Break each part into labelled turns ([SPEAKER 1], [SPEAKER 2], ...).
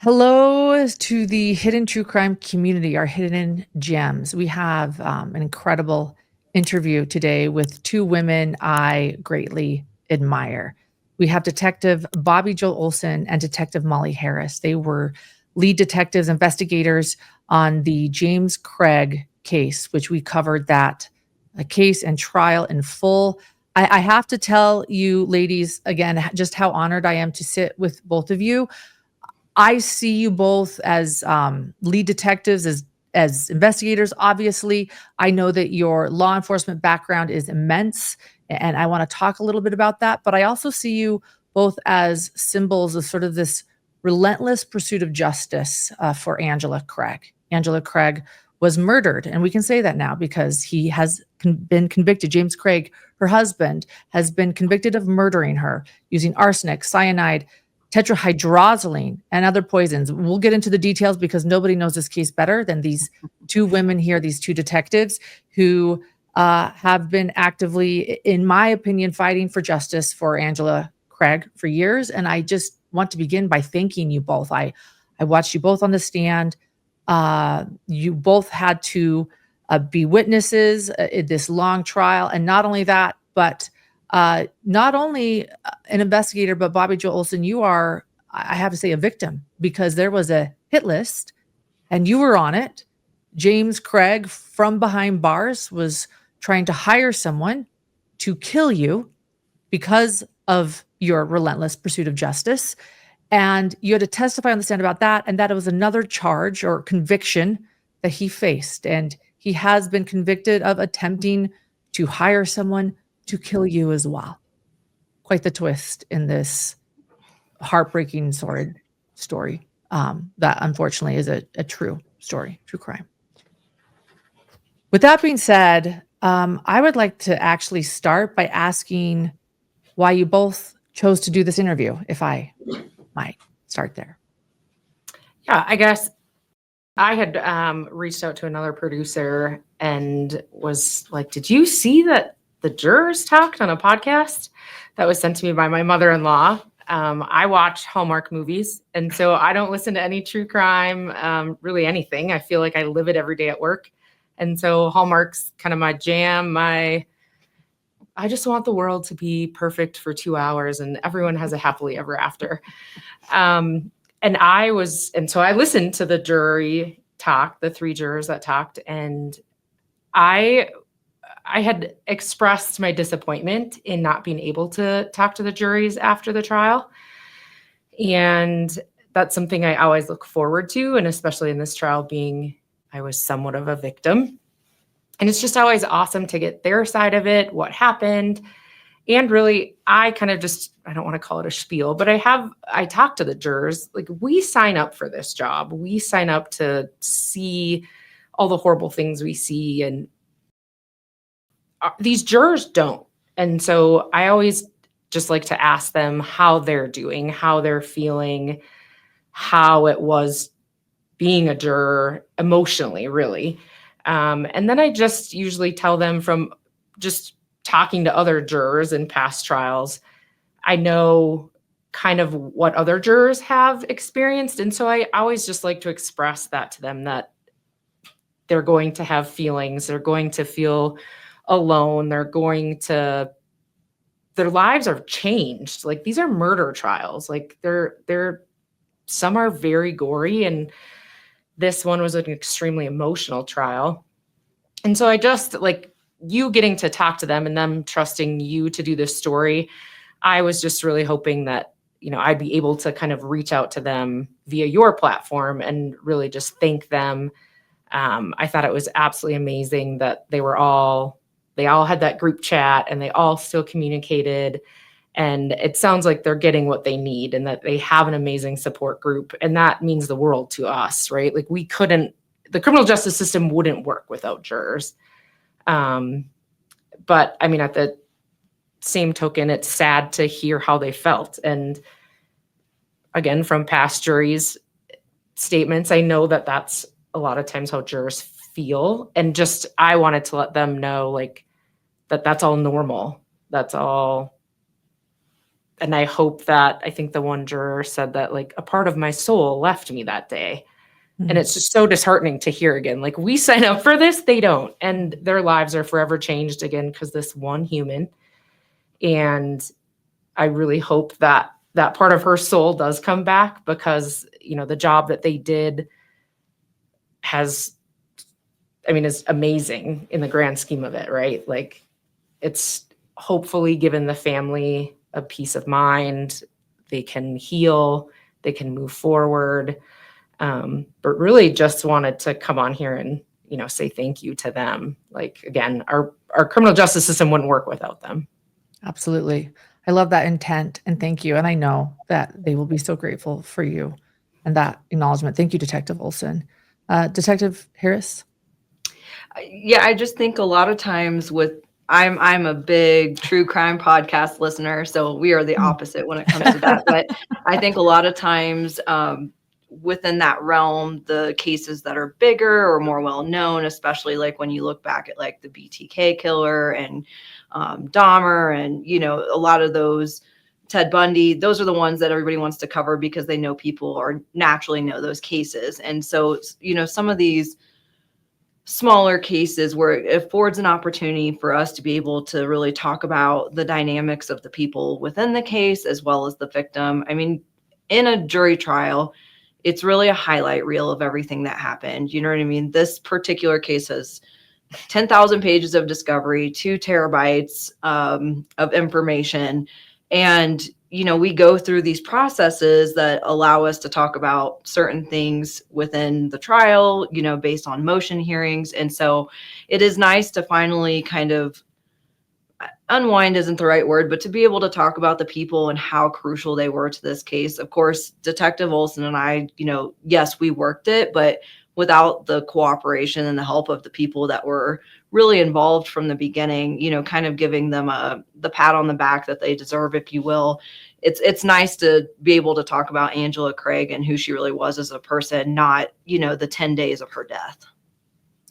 [SPEAKER 1] Hello to the hidden true crime community, our hidden gems. We have an incredible interview today with two women I greatly admire. We have Detective Bobby Joel Olson and Detective Molly Harris. They were lead detectives, investigators on the James Craig case, which we covered that case and trial in full. I have to tell you, ladies, again, just how honored I am to sit with both of you. I see you both as lead detectives, as investigators. Obviously, I know that your law enforcement background is immense, and I want to talk a little bit about that. But I also see you both as symbols of sort of this relentless pursuit of justice for Angela Craig. Angela Craig was murdered, and we can say that now because he has been convicted. James Craig, her husband, has been convicted of murdering her using arsenic, cyanide, tetrahydrozoline, and other poisons. We'll get into the details because nobody knows this case better than these two women here, these two detectives who have been actively, in my opinion, fighting for justice for Angela Craig for years. And I just want to begin by thanking you both. I watched you both on the stand. You both had to be witnesses in this long trial. And not only that, but not only an investigator, but Bobby Joel Olson, you are, I have to say, a victim because there was a hit list and you were on it. James Craig from behind bars was trying to hire someone to kill you because of your relentless pursuit of justice. And you had to testify on the stand about that. And that it was another charge or conviction that he faced. And he has been convicted of attempting to hire someone to kill you as well. Quite the twist in this heartbreaking, sordid story that unfortunately is a true story, true crime. With that being said, I would like to actually start by asking why you both chose to do this interview, if I might start there.
[SPEAKER 2] Yeah, I guess I had reached out to another producer and was like, did you see that the jurors talked on a podcast that was sent to me by my mother-in-law? I watch Hallmark movies, and so I don't listen to any true crime, really anything. I feel like I live it every day at work. And so Hallmark's kind of my jam. I just want the world to be perfect for 2 hours and everyone has a happily ever after. And so I listened to the jury talk, the three jurors that talked, and I had expressed my disappointment in not being able to talk to the juries after the trial. And that's something I always look forward to. And especially in this trial, being I was somewhat of a victim. And it's just always awesome to get their side of it, what happened. And really, I kind of just, I don't want to call it a spiel, but I talk to the jurors, like we sign up for this job. We sign up to see all the horrible things we see. And these jurors don't. And so I always just like to ask them how they're doing, how they're feeling, how it was being a juror emotionally, really. And then I just usually tell them from just talking to other jurors in past trials, I know kind of what other jurors have experienced. And so I always just like to express that to them, that they're going to have feelings, they're going to feel alone, their lives are changed. Like these are murder trials. Like they're some are very gory, and this one was an extremely emotional trial. And so I just like you getting to talk to them and them trusting you to do this story. I was just really hoping that, I'd be able to kind of reach out to them via your platform and really just thank them. I thought it was absolutely amazing that they all had that group chat and they all still communicated. And it sounds like they're getting what they need and that they have an amazing support group. And that means the world to us, right? Like the criminal justice system wouldn't work without jurors. But I mean, at the same token, it's sad to hear how they felt. And again, from past juries' statements, I know that that's a lot of times how jurors feel. And just, I wanted to let them know like that's all normal. That's And I hope that, I think the one juror said that like a part of my soul left me that day. And it's just so disheartening to hear again, like we sign up for this, they don't. And their lives are forever changed again because this one human. And I really hope that that part of her soul does come back, because, you know, the job that they did is amazing in the grand scheme of it, right? Like, it's hopefully given the family a peace of mind. They can heal, they can move forward. But really just wanted to come on here and, you know, say thank you to them. Like, again, our criminal justice system wouldn't work without them.
[SPEAKER 1] Absolutely. I love that intent, and thank you. And I know that they will be so grateful for you and that acknowledgement. Thank you, Detective Olson. Detective Harris?
[SPEAKER 3] Yeah, I just think a lot of times I'm a big true crime podcast listener, so we are the opposite when it comes to that. But I think a lot of times within that realm, the cases that are bigger or more well known, especially like when you look back at like the BTK killer and Dahmer, and you know, a lot of those, Ted Bundy, those are the ones that everybody wants to cover because they know people or naturally know those cases. And so, you know, some of these smaller cases where it affords an opportunity for us to be able to really talk about the dynamics of the people within the case as well as the victim. I mean, in a jury trial, it's really a highlight reel of everything that happened. You know what I mean? This particular case has 10,000 pages of discovery, 2 terabytes of information. And, you know, we go through these processes that allow us to talk about certain things within the trial, you know, based on motion hearings. And so it is nice to finally kind of unwind isn't the right word, but to be able to talk about the people and how crucial they were to this case. Of course, Detective Olson and I, you know, yes, we worked it, but without the cooperation and the help of the people that were really involved from the beginning, you know, kind of giving them the pat on the back that they deserve, if you will. It's nice to be able to talk about Angela Craig and who she really was as a person, not, you know, the 10 days of her death.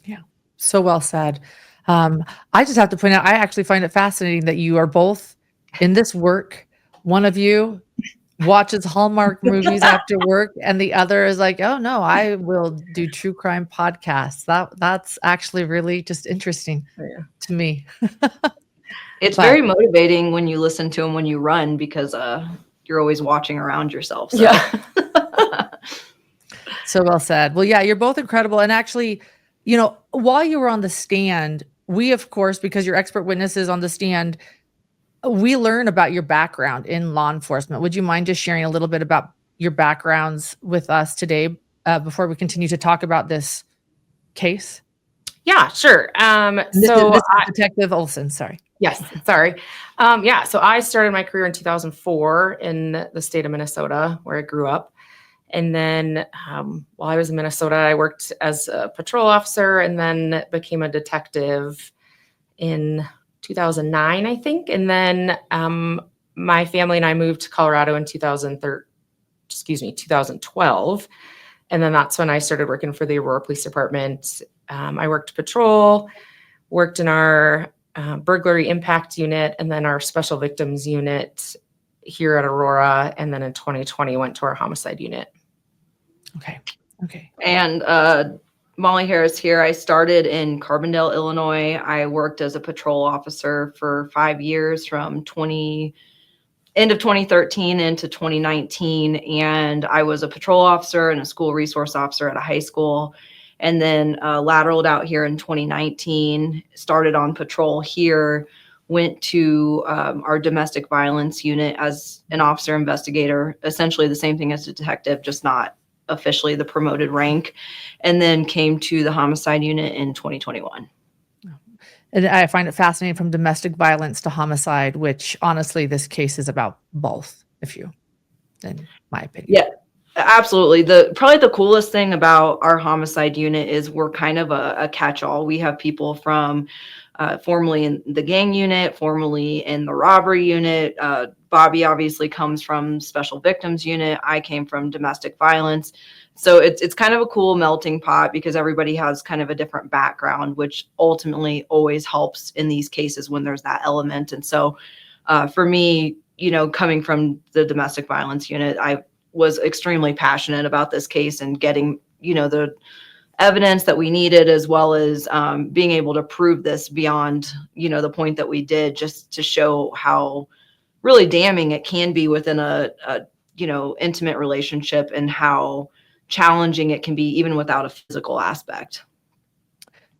[SPEAKER 1] Yeah, so well said. I just have to point out, I actually find it fascinating that you are both in this work. One of you watches Hallmark movies after work, and the other is like, oh no, I will do true crime podcasts. That's actually really just interesting to me.
[SPEAKER 3] It's
[SPEAKER 1] But-
[SPEAKER 3] very motivating when you listen to them when you run, because you're always watching around yourself. So.
[SPEAKER 2] Yeah.
[SPEAKER 1] So well said. Well, yeah, you're both incredible. And actually, you know, while you were on the stand, we, of course, because you're expert witnesses on the stand, we learn about your background in law enforcement. Would you mind just sharing a little bit about your backgrounds with us today before we continue to talk about this case?
[SPEAKER 2] Yeah, sure.
[SPEAKER 1] This is Detective Olson, sorry.
[SPEAKER 2] Yes, sorry. Yeah, so I started my career in 2004 in the state of Minnesota, where I grew up. And then while I was in Minnesota, I worked as a patrol officer and then became a detective in 2009, I think. And then my family and I moved to Colorado in 2012. And then that's when I started working for the Aurora Police Department. I worked patrol, worked in our burglary impact unit, and then our special victims unit here at Aurora. And then in 2020, went to our homicide unit.
[SPEAKER 1] Okay.
[SPEAKER 3] And Molly Harris here. I started in Carbondale, Illinois. I worked as a patrol officer for 5 years, from end of 2013 into 2019. And I was a patrol officer and a school resource officer at a high school. And then lateraled out here in 2019, started on patrol here, went to our domestic violence unit as an officer investigator, essentially the same thing as a detective, just not officially the promoted rank, and then came to the homicide unit in 2021.
[SPEAKER 1] And I find it fascinating, from domestic violence to homicide, which honestly, this case is about both, in my opinion.
[SPEAKER 3] Yeah, absolutely. Probably the coolest thing about our homicide unit is we're kind of a catch-all. We have people from formerly in the gang unit, formerly in the robbery unit. Bobby obviously comes from special victims unit. I came from domestic violence. So it's kind of a cool melting pot, because everybody has kind of a different background, which ultimately always helps in these cases when there's that element. And so for me, coming from the domestic violence unit, I was extremely passionate about this case and getting, the evidence that we needed, as well as being able to prove this beyond, the point that we did, just to show how really damning it can be within a intimate relationship, and how challenging it can be even without a physical aspect.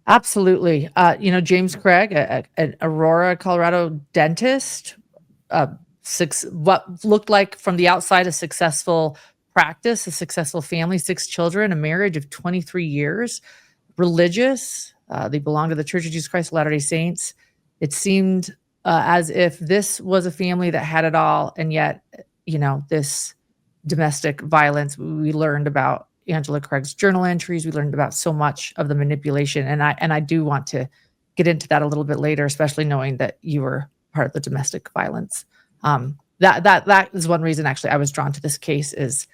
[SPEAKER 1] Absolutely. James Craig, an Aurora, Colorado dentist, what looked like from the outside a successful practice, a successful family, 6 children, a marriage of 23 years, religious. They belong to the Church of Jesus Christ of Latter-day Saints. It seemed as if this was a family that had it all, and yet, this domestic violence. We learned about Angela Craig's journal entries. We learned about so much of the manipulation, and I do want to get into that a little bit later, especially knowing that you were part of the domestic violence. That is one reason actually I was drawn to this case. Is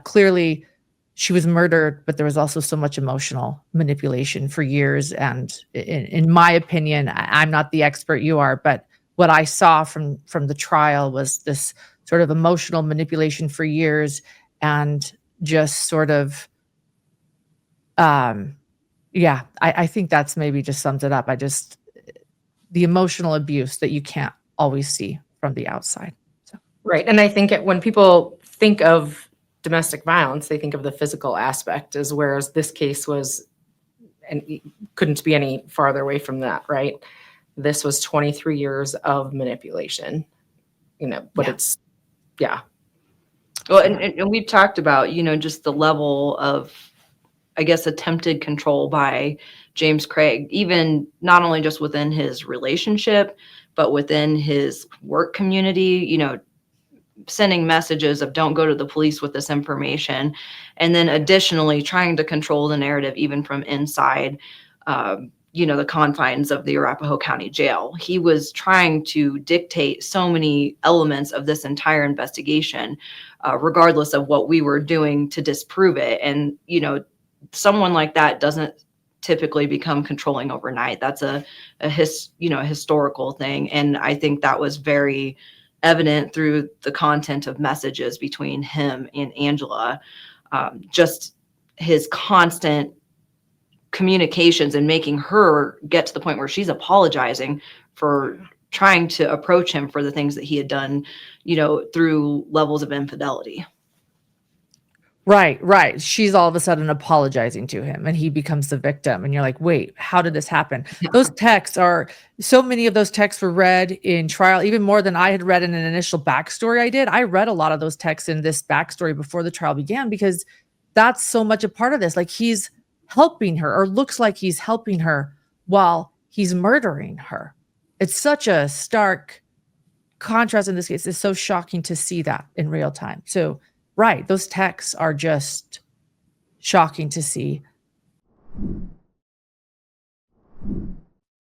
[SPEAKER 1] clearly she was murdered, but there was also so much emotional manipulation for years. And in my opinion, I'm not the expert, you are, but what I saw from the trial was this sort of emotional manipulation for years, and just sort of, I think that's maybe just sums it up. The emotional abuse that you can't always see from the outside. So.
[SPEAKER 2] Right. And I think when people think of domestic violence, they think of the physical aspect, as whereas this case was, and couldn't be any farther away from that, right? This was 23 years of manipulation, but it's,
[SPEAKER 3] Well, and we've talked about, just the level of, I guess, attempted control by James Craig, even not only just within his relationship, but within his work community, sending messages of don't go to the police with this information. And then additionally, trying to control the narrative, even from inside, the confines of the Arapahoe County Jail. He was trying to dictate so many elements of this entire investigation, regardless of what we were doing to disprove it. And, someone like that doesn't typically become controlling overnight. That's a historical thing. And I think that was very evident through the content of messages between him and Angela. Just his constant communications and making her get to the point where she's apologizing for trying to approach him for the things that he had done, through levels of infidelity.
[SPEAKER 1] Right. She's all of a sudden apologizing to him, and he becomes the victim. And you're like, wait, how did this happen? Yeah. Those texts so many of those texts were read in trial, even more than I had read in an initial backstory I did. I read a lot of those texts in this backstory before the trial began, because that's so much a part of this. Like, he's helping her, or looks like he's helping her, while he's murdering her. It's such a stark contrast in this case. It's so shocking to see that in real time. So, right, those texts are just shocking to see.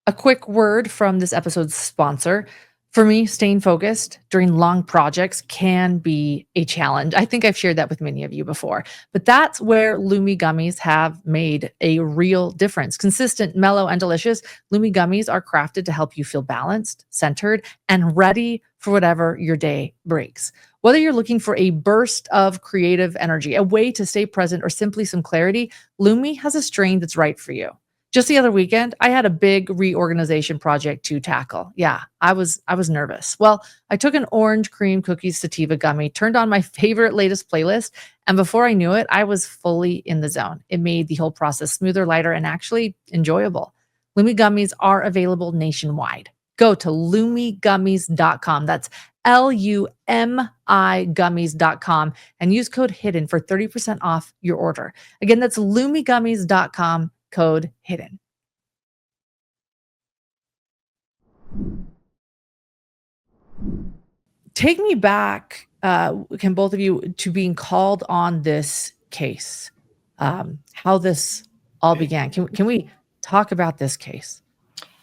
[SPEAKER 1] A quick word from this episode's sponsor. For me, staying focused during long projects can be a challenge. I think I've shared that with many of you before, but that's where Lumi gummies have made a real difference. Consistent, mellow, and delicious, Lumi gummies are crafted to help you feel balanced, centered, and ready for whatever your day brings. Whether you're looking for a burst of creative energy, a way to stay present, or simply some clarity, Lumi has a strain that's right for you. Just the other weekend, I had a big reorganization project to tackle. Yeah, I was nervous. Well, I took an orange cream cookies sativa gummy, turned on my favorite latest playlist, and before I knew it, I was fully in the zone. It made the whole process smoother, lighter, and actually enjoyable. Lumi gummies are available nationwide. Go to lumigummies.com. That's LUMI gummies.com and use code HIDDEN for 30% off your order. Again, that's lumigummies.com. Code HIDDEN. Take me back, can both of you, to being called on this case, how this all began. Can we talk about this case?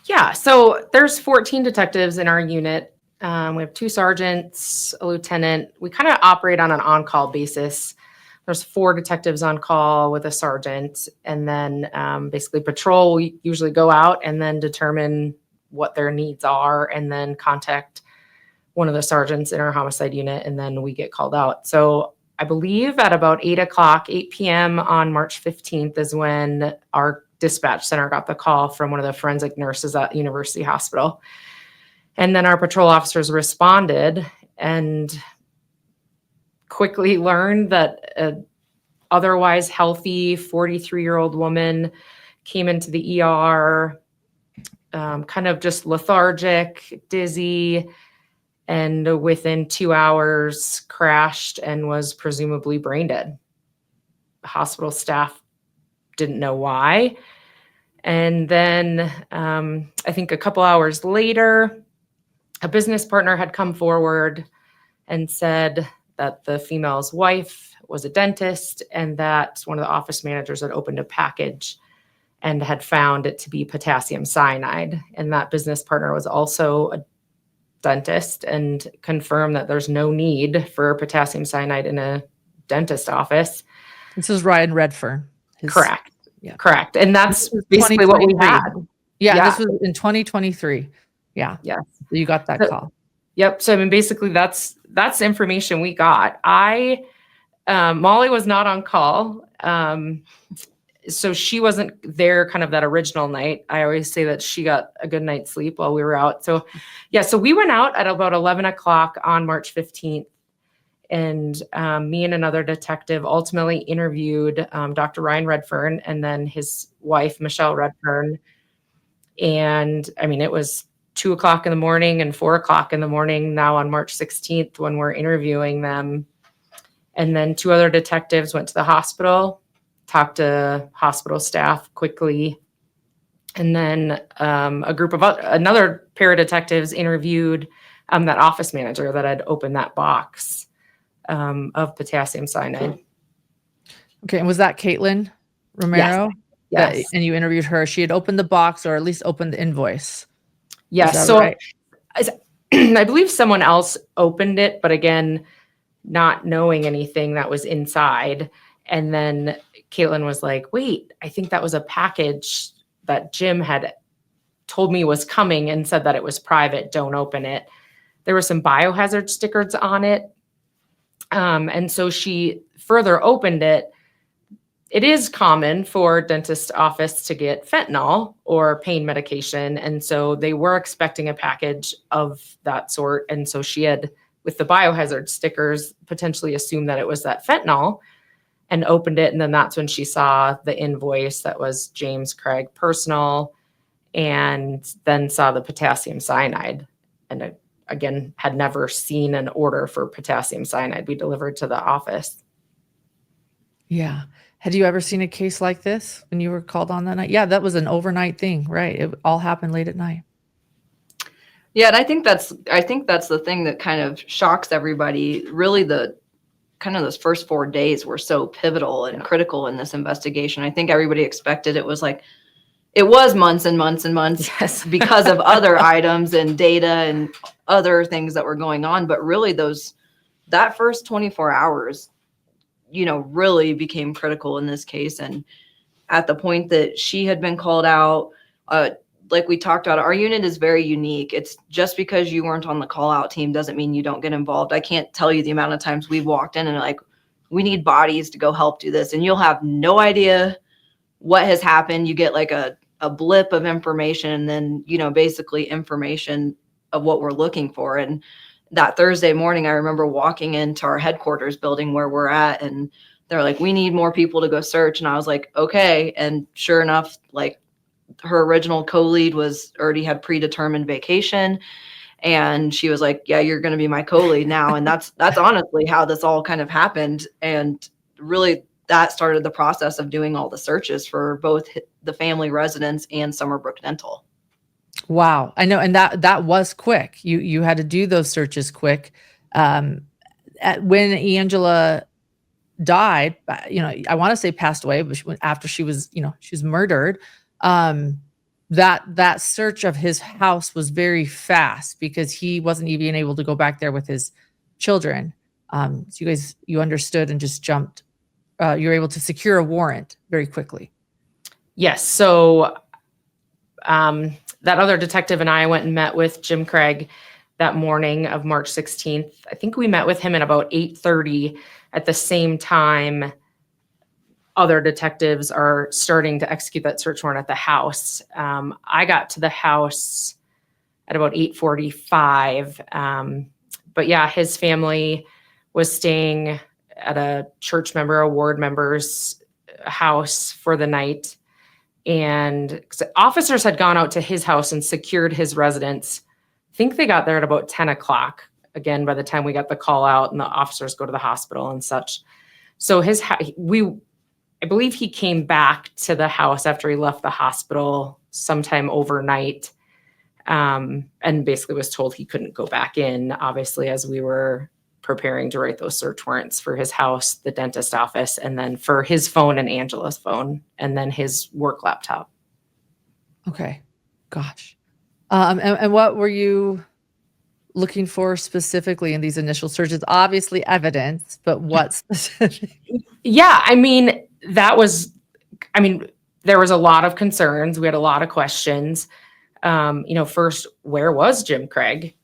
[SPEAKER 2] Yeah, so there's 14 detectives in our unit. We have 2 sergeants, a lieutenant. We kind of operate on an on-call basis. There's 4 detectives on call with a sergeant, and then basically patrol. We usually go out and then determine what their needs are, and then contact one of the sergeants in our homicide unit, and then we get called out. So I believe at about 8 p.m. on March 15th is when our dispatch center got the call from one of the forensic nurses at University Hospital. And then our patrol officers responded and quickly learned that an otherwise healthy 43-year-old woman came into the ER, kind of just lethargic, dizzy, and within 2 hours crashed and was presumably brain dead. Hospital staff didn't know why. And then I think a couple hours later, a business partner had come forward and said that the female's wife was a dentist and that one of the office managers had opened a package and had found it to be potassium cyanide. And that business partner was also a dentist and confirmed that there's no need for potassium cyanide in a dentist office.
[SPEAKER 1] This is Ryan Redfern.
[SPEAKER 2] Correct.
[SPEAKER 1] Yeah.
[SPEAKER 2] Correct. And that's basically what we had.
[SPEAKER 1] Yeah, this was in 2023. Yeah.
[SPEAKER 2] Yes.
[SPEAKER 1] You got that call.
[SPEAKER 2] Yep. So I mean, basically that's the information we got. Molly was not on call. So she wasn't there kind of that original night. I always say that she got a good night's sleep while we were out. So yeah, so we went out at about 11 o'clock on March 15th. And me and another detective ultimately interviewed Dr. Ryan Redfern and then his wife, Michelle Redfern. And I mean, it was 2 o'clock in the morning and 4 o'clock in the morning now on March 16th when we're interviewing them. And then 2 other detectives went to the hospital, talked to hospital staff quickly. And then another pair of detectives interviewed that office manager that had opened that box of potassium cyanide.
[SPEAKER 1] Okay. And was that Caitlin Romero?
[SPEAKER 2] Yes.
[SPEAKER 1] And you interviewed her. She had opened the box or at least opened the invoice.
[SPEAKER 2] Yes. So right? I believe someone else opened it, but again, not knowing anything that was inside. And then Caitlin was like, wait, I think that was a package that Jim had told me was coming and said that it was private. Don't open it. There were some biohazard stickers on it. And so she further opened it. It is common for dentist office to get fentanyl or pain medication. And so they were expecting a package of that sort. And so she had, with the biohazard stickers, potentially assumed that it was that fentanyl and opened it. And then that's when she saw the invoice that was James Craig personal, and then saw the potassium cyanide. And again, had never seen an order for potassium cyanide be delivered to the office.
[SPEAKER 1] Yeah. Had you ever seen a case like this when you were called on that night? Yeah, that was an overnight thing, right? It all happened late at night.
[SPEAKER 3] Yeah, and I think that's the thing that kind of shocks everybody. Really, the kind of those first 4 days were so pivotal and critical in this investigation. I think everybody expected it was months and months and months, yes, because of other items and data and other things that were going on. But really, that first 24 hours, really became critical in this case. And at the point that she had been called out, like we talked about, our unit is very unique. It's just because you weren't on the call out team doesn't mean you don't get involved. I can't tell you the amount of times we've walked in and we need bodies to go help do this. And you'll have no idea what has happened. You get like a blip of information and then, basically information of what we're looking for. And that Thursday morning, I remember walking into our headquarters building where we're at, and they're like, we need more people to go search. And I was like, okay. And sure enough, her original co-lead already had predetermined vacation. And she was like, yeah, you're going to be my co-lead now. And that's honestly how this all kind of happened. And really that started the process of doing all the searches for both the family residence and Summerbrook Dental.
[SPEAKER 1] Wow. I know. And that was quick. You had to do those searches quick. When Angela died, I want to say passed away, but after she was murdered, that search of his house was very fast because he wasn't even able to go back there with his children. So you understood and just jumped. You were able to secure a warrant very quickly.
[SPEAKER 2] Yes. So that other detective and I went and met with Jim Craig that morning of March 16th. I think we met with him at about 8:30. At the same time, other detectives are starting to execute that search warrant at the house. I got to the house at about 8:45. But yeah, his family was staying at a ward member's house for the night. And officers had gone out to his house and secured his residence. I think they got there at about 10 o'clock. Again, by the time we got the call out and the officers go to the hospital and such. So I believe he came back to the house after he left the hospital sometime overnight, and basically was told he couldn't go back in, obviously, as we were preparing to write those search warrants for his house, the dentist office, and then for his phone and Angela's phone, and then his work laptop.
[SPEAKER 1] Okay. Gosh. And what were you looking for specifically in these initial searches? Obviously evidence, but what specific?
[SPEAKER 2] Yeah, there was a lot of concerns. We had a lot of questions. First, where was Jim Craig?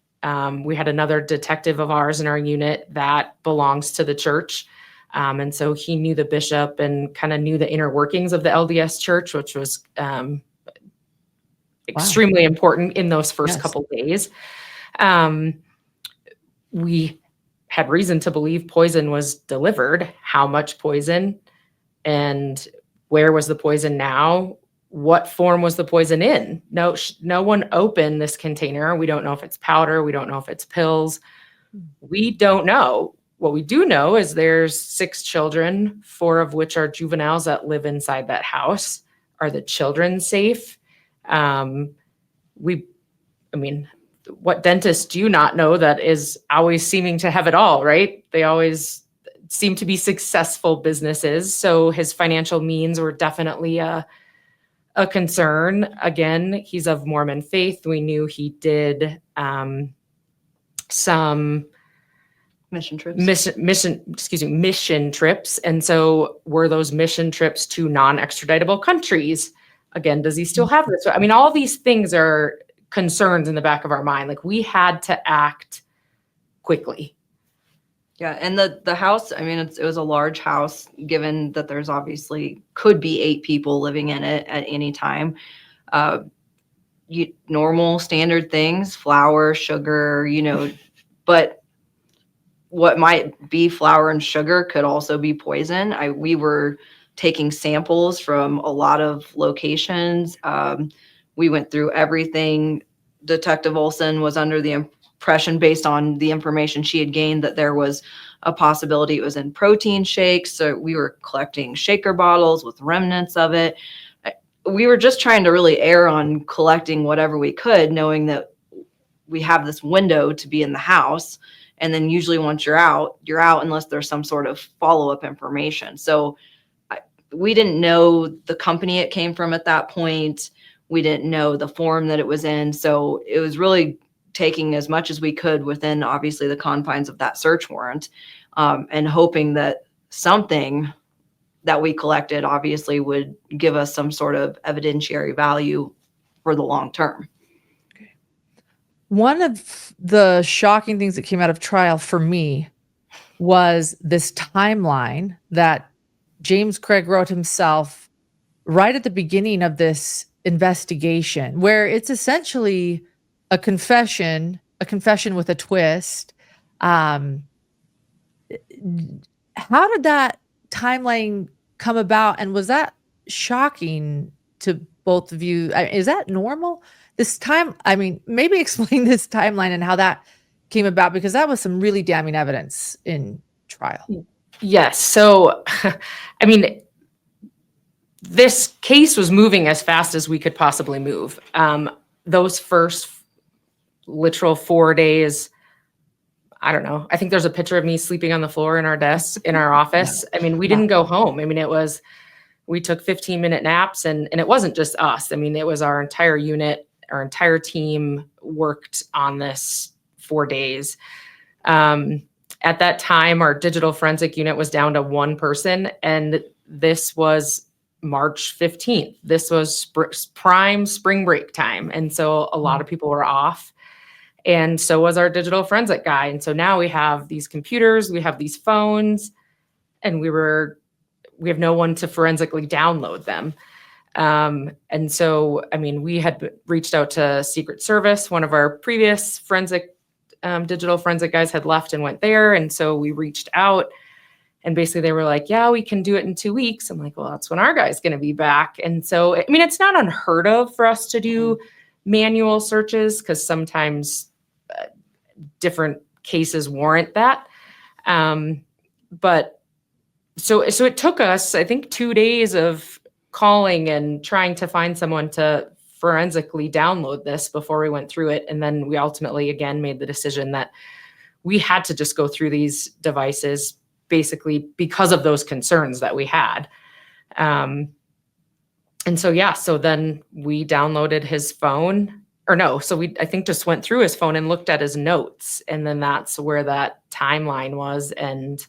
[SPEAKER 2] We had another detective of ours in our unit that belongs to the church. And so he knew the bishop and kind of knew the inner workings of the LDS church, which was extremely important in those first couple days. We had reason to believe poison was delivered. How much poison? And where was the poison now? What form was the poison in? No one opened this container. We don't know if it's powder. We don't know if it's pills. We don't know. What we do know is there's 6 children, 4 of which are juveniles that live inside that house. Are the children safe? What dentists do you not know that is always seeming to have it all, right? They always seem to be successful businesses. So his financial means were definitely a concern. Again, he's of Mormon faith. We knew he did some
[SPEAKER 3] mission trips.
[SPEAKER 2] Mission trips. And so were those mission trips to non-extraditable countries? Again, does he still have this? All these things are concerns in the back of our mind. Like, we had to act quickly.
[SPEAKER 3] Yeah, and the house, it was a large house, given that there's obviously could be 8 people living in it at any time. Normal standard things, flour, sugar, but what might be flour and sugar could also be poison. We were taking samples from a lot of locations. We went through everything. Detective Olson was under the impression, based on the information she had gained, that there was a possibility it was in protein shakes. So we were collecting shaker bottles with remnants of it. We were just trying to really err on collecting whatever we could, knowing that we have this window to be in the house. And then usually once you're out unless there's some sort of follow-up information. So we didn't know the company it came from at that point. We didn't know the form that it was in. So it was really taking as much as we could within, obviously, the confines of that search warrant, and hoping that something that we collected obviously would give us some sort of evidentiary value for the long term.
[SPEAKER 1] Okay. One of the shocking things that came out of trial for me was this timeline that James Craig wrote himself right at the beginning of this investigation, where it's essentially a confession with a twist. How did that timeline come about, and was that shocking to both of you? Is that normal? This time, maybe explain this timeline and how that came about, because that was some really damning evidence in trial.
[SPEAKER 2] Yes. So, this case was moving as fast as we could possibly move. Those first literal 4 days, I don't know. I think there's a picture of me sleeping on the floor in our desk in our office. We didn't go home. We took 15-minute naps, and it wasn't just us. It was our entire unit, our entire team worked on this 4 days. At that time, our digital forensic unit was down to 1 person, and this was March 15th. This was prime spring break time. And so a lot of people were off. And so was our digital forensic guy. And so now we have these computers, we have these phones, and we have no one to forensically download them. And so, I mean, we had reached out to Secret Service. One of our previous digital forensic guys had left and went there. And so we reached out, and basically they were like, yeah, we can do it in 2 weeks. I'm like, well, that's when our guy's going to be back. And so, I mean, it's not unheard of for us to do manual searches, because sometimes different cases warrant that. But so it took us, I think, 2 days of calling and trying to find someone to forensically download this before we went through it. And then we ultimately, again, made the decision that we had to just go through these devices basically because of those concerns that we had. And so, yeah, so then we downloaded his phone. Or no, so we, I think, just went through his phone and looked at his notes. And then that's where that timeline was. And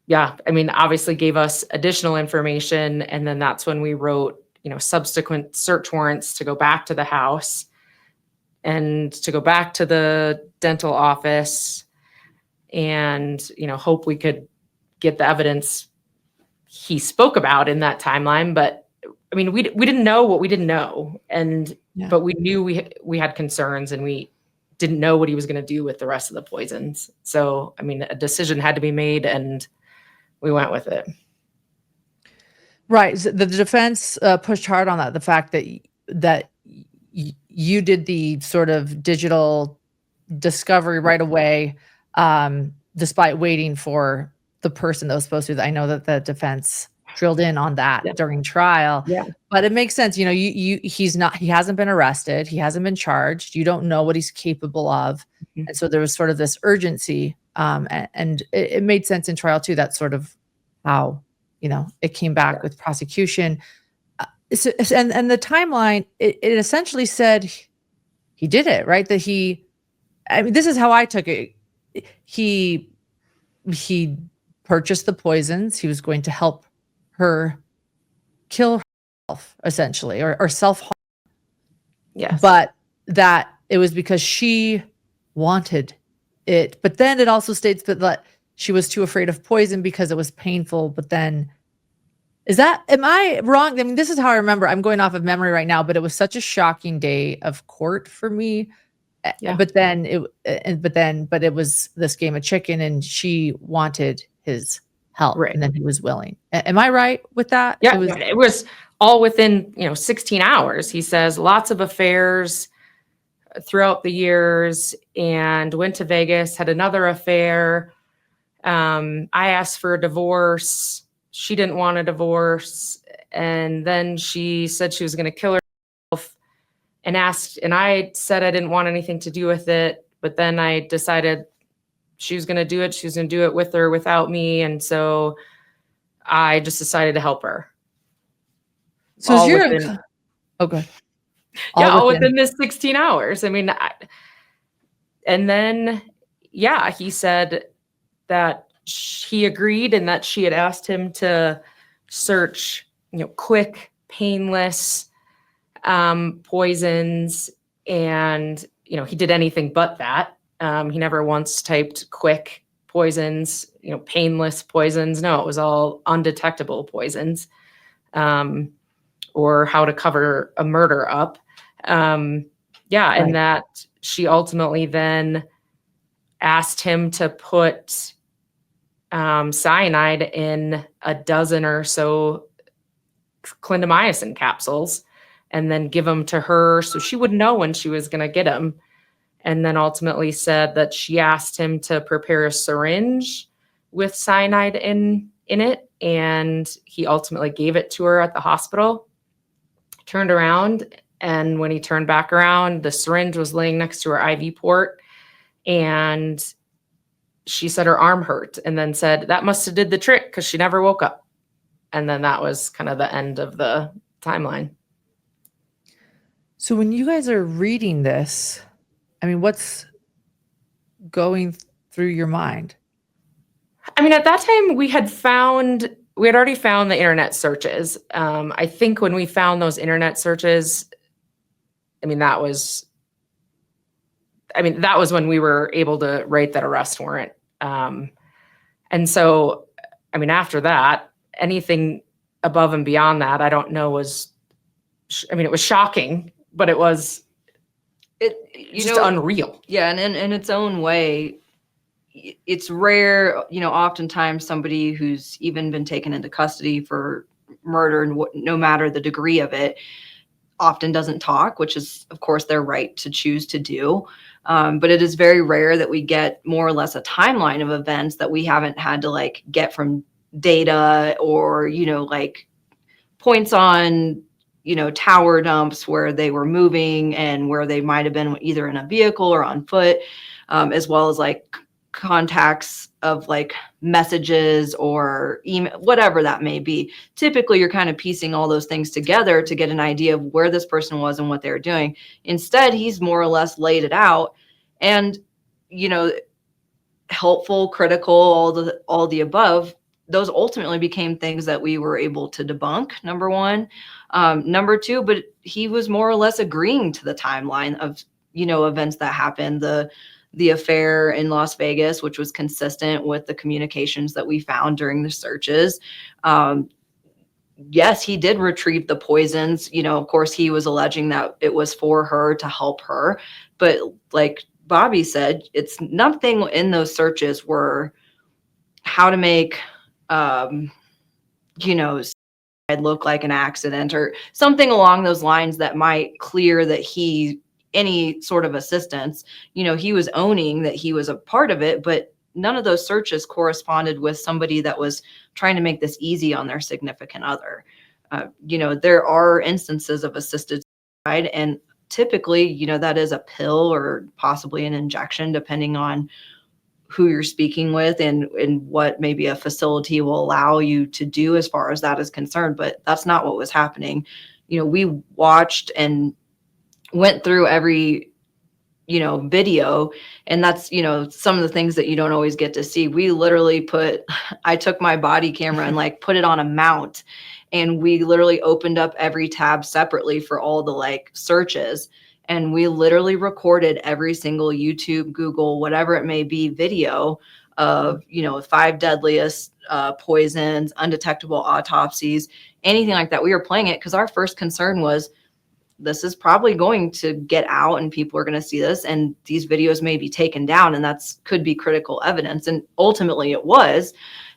[SPEAKER 2] yeah, I mean, obviously gave us additional information. And then that's when we wrote, subsequent search warrants to go back to the house and to go back to the dental office and, hope we could get the evidence he spoke about in that timeline. But I mean, we didn't know what we didn't know. But we knew we had concerns, and we didn't know what he was going to do with the rest of the poisons. So, I mean, a decision had to be made, and we went with it.
[SPEAKER 1] Right. The defense pushed hard on that. The fact that you did the sort of digital discovery right away, despite waiting for the person that was supposed to. I know that the defense drilled in on that during trial.
[SPEAKER 2] Yeah.
[SPEAKER 1] But it makes sense. He hasn't been arrested. He hasn't been charged. You don't know what he's capable of. Mm-hmm. And so there was sort of this urgency. And it made sense in trial too. That's sort of how, it came back with prosecution. And the timeline, it essentially said he did it, right? That this is how I took it. He purchased the poisons. He was going to help her kill herself, essentially, or self-harm.
[SPEAKER 2] Yes.
[SPEAKER 1] But that it was because she wanted it. But then it also states that she was too afraid of poison because it was painful. But then, am I wrong? I mean, this is how I remember. I'm going off of memory right now, but it was such a shocking day of court for me. Yeah. But it was this game of chicken, and she wanted his help, right, and then he was willing. Am I right with that?
[SPEAKER 2] Yeah, it was all within 16 hours. He says lots of affairs throughout the years, and went to Vegas, had another affair. I asked for a divorce. She didn't want a divorce, and then she said she was going to kill herself. And I said I didn't want anything to do with it, but then I decided she was going to do it. She was going to do it with or without me. And so I just decided to help her.
[SPEAKER 1] So all within
[SPEAKER 2] this 16 hours. I mean, and then, he said that he agreed, and that she had asked him to search, quick, painless, poisons, and he did anything but that. He never once typed quick poisons, painless poisons. No, it was all undetectable poisons, or how to cover a murder up. Right. And that she ultimately then asked him to put cyanide in a dozen or so clindamycin capsules, and then give them to her so she would know when she was going to get them. And then ultimately said that she asked him to prepare a syringe with cyanide in it. And he ultimately gave it to her at the hospital, turned around. And when he turned back around, the syringe was laying next to her IV port. And she said her arm hurt, and then said that must have did the trick because she never woke up. And then that was kind of the end of the timeline.
[SPEAKER 1] So when you guys are reading this, I mean, what's going through your mind?
[SPEAKER 2] I mean, at that time we had already found the internet searches. I think when we found those internet searches, I mean, that was I mean, that was when we were able to write that arrest warrant. And so, I mean, after that, anything above and beyond that, I don't know, I mean, it was shocking, but it was just unreal.
[SPEAKER 3] Yeah. And in its own way, it's rare, oftentimes somebody who's even been taken into custody for murder, and no matter the degree of it, often doesn't talk, which is, of course, their right to choose to do. But it is very rare that we get more or less a timeline of events that we haven't had to like get from data or, like points on, tower dumps where they were moving and where they might have been either in a vehicle or on foot, as well as like contacts of like messages or email, whatever that may be. Typically, you're kind of piecing all those things together to get an idea of where this person was and what they were doing. Instead, he's more or less laid it out, and helpful, critical, all the above. Those ultimately became things that we were able to debunk, number one. Number two, but he was more or less agreeing to the timeline of events that happened. The affair in Las Vegas, which was consistent with the communications that we found during the searches. Yes, he did retrieve the poisons. Of course, he was alleging that it was for her to help her. But like Bobby said, it's nothing in those searches were how to make, look like an accident or something along those lines that might clear that any sort of assistance. He was owning that he was a part of it, but none of those searches corresponded with somebody that was trying to make this easy on their significant other. There are instances of assisted suicide, and typically, that is a pill or possibly an injection, depending on who you're speaking with and what maybe a facility will allow you to do as far as that is concerned. But that's not what was happening. We watched and went through every video, and that's some of the things that you don't always get to see. We literally I took my body camera and like put it on a mount, and we literally opened up every tab separately for all the like searches, and we literally recorded every single YouTube, Google, whatever it may be, video of 5 deadliest poisons, undetectable autopsies, anything like that. We were playing it because our first concern was, this is probably going to get out and people are going to see this, and these videos may be taken down, and could be critical evidence. And ultimately it was,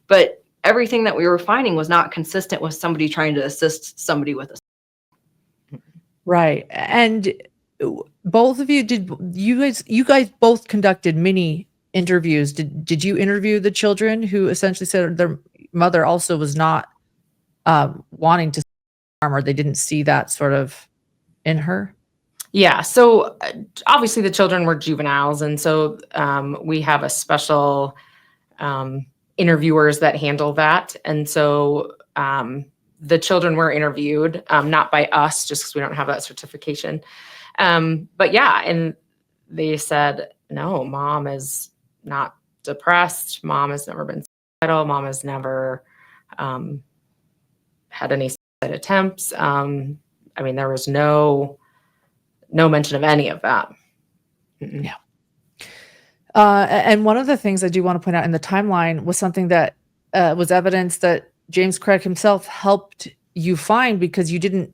[SPEAKER 3] but everything that we were finding was not consistent with somebody trying to assist somebody with a.
[SPEAKER 1] Right. And both of you, you guys both conducted mini interviews. Did you interview the children who essentially said their mother also was not wanting to harm, or they didn't see that sort of in her?
[SPEAKER 2] Yeah. So obviously the children were juveniles. And so we have a special interviewers that handle that. And so the children were interviewed, not by us, just because we don't have that certification. But yeah, and they said, no, mom is not depressed. Mom has never been suicidal. Mom has never had any suicide attempts. I mean, there was no mention of any of that. Mm-mm.
[SPEAKER 1] Yeah. And one of the things I do want to point out in the timeline was something that was evidence that James Craig himself helped you find, because you didn't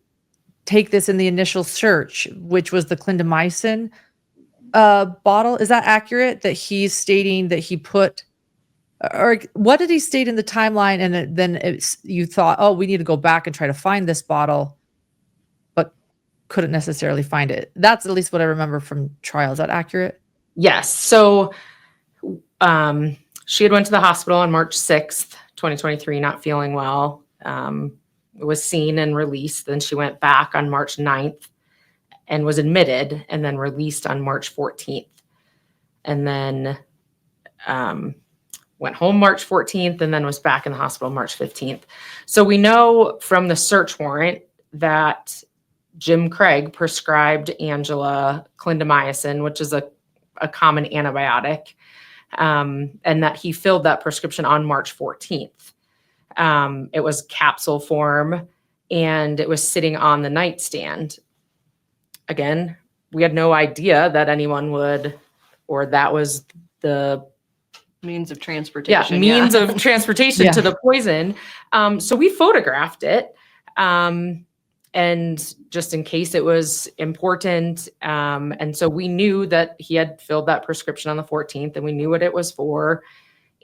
[SPEAKER 1] take this in the initial search, which was the clindamycin bottle. Is that accurate, that he's stating that he put, or what did he state in the timeline? And then you thought, oh, we need to go back and try to find this bottle, but couldn't necessarily find it. That's at least what I remember from trial. Is that accurate?
[SPEAKER 2] Yes. So she had went to the hospital on March 6th, 2023, not feeling well. Was seen and released. Then she went back on March 9th and was admitted, and then released on March 14th. And then went home March 14th, and then was back in the hospital March 15th. So we know from the search warrant that Jim Craig prescribed Angela clindamycin, which is a common antibiotic, and that he filled that prescription on March 14th. It was capsule form, and it was sitting on the nightstand. Again, we had no idea that anyone would or that was the
[SPEAKER 3] means of transportation.
[SPEAKER 2] means of transportation
[SPEAKER 1] Yeah.
[SPEAKER 2] to the poison. So we photographed it. And just in case it was important. And so we knew that he had filled that prescription on the 14th, and we knew what it was for,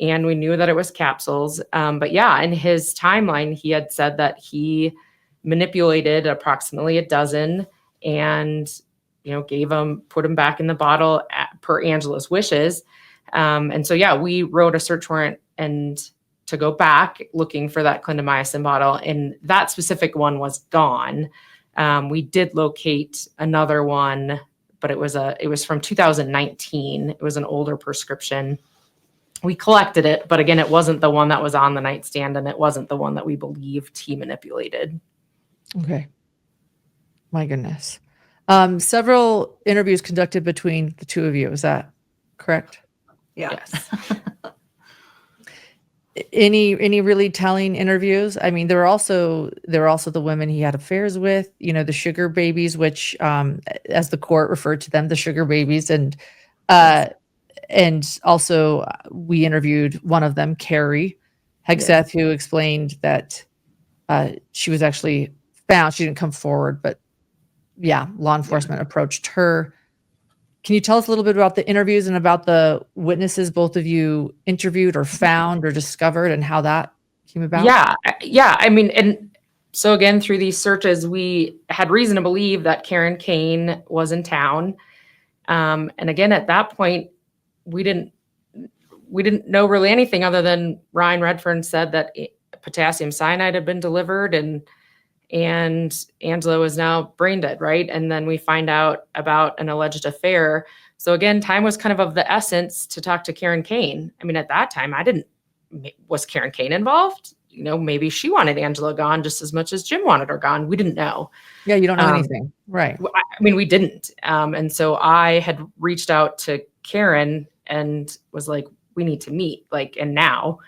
[SPEAKER 2] and we knew that it was capsules. But yeah, in his timeline, he had said that he manipulated approximately a dozen and, put them back in the bottle per Angela's wishes. And so, yeah, we wrote a search warrant to go back looking for that clindamycin bottle, and that specific one was gone. We did locate another one, but it was from 2019. It was an older prescription. We collected it, but again, it wasn't the one that was on the nightstand, and it wasn't the one that we believed he manipulated.
[SPEAKER 1] Okay. My goodness. Several interviews conducted between the two of you. Is that correct?
[SPEAKER 3] Yeah.
[SPEAKER 2] Yes.
[SPEAKER 1] Any really telling interviews? I mean, there were also the women he had affairs with, the sugar babies, which, as the court referred to them, the sugar babies. And also we interviewed one of them, Carrie Hegseth, who explained that she was actually found. She didn't come forward, but yeah, law enforcement approached her. Can you tell us a little bit about the interviews and about the witnesses both of you interviewed or found or discovered, and how that came about?
[SPEAKER 2] Yeah. I mean, and so again, through these searches, we had reason to believe that Karen Kane was in town. And again, at that point, we didn't know really anything other than Ryan Redfern said that potassium cyanide had been delivered, and Angela was now brain dead, right? And then we find out about an alleged affair. So again, time was kind of the essence to talk to Karen Kane. I mean, at that time, was Karen Kane involved? Maybe she wanted Angela gone just as much as Jim wanted her gone. We didn't know.
[SPEAKER 1] Yeah, you don't know anything. Right.
[SPEAKER 2] I mean, we didn't. And so I had reached out to Karen and was like, we need to meet, and now.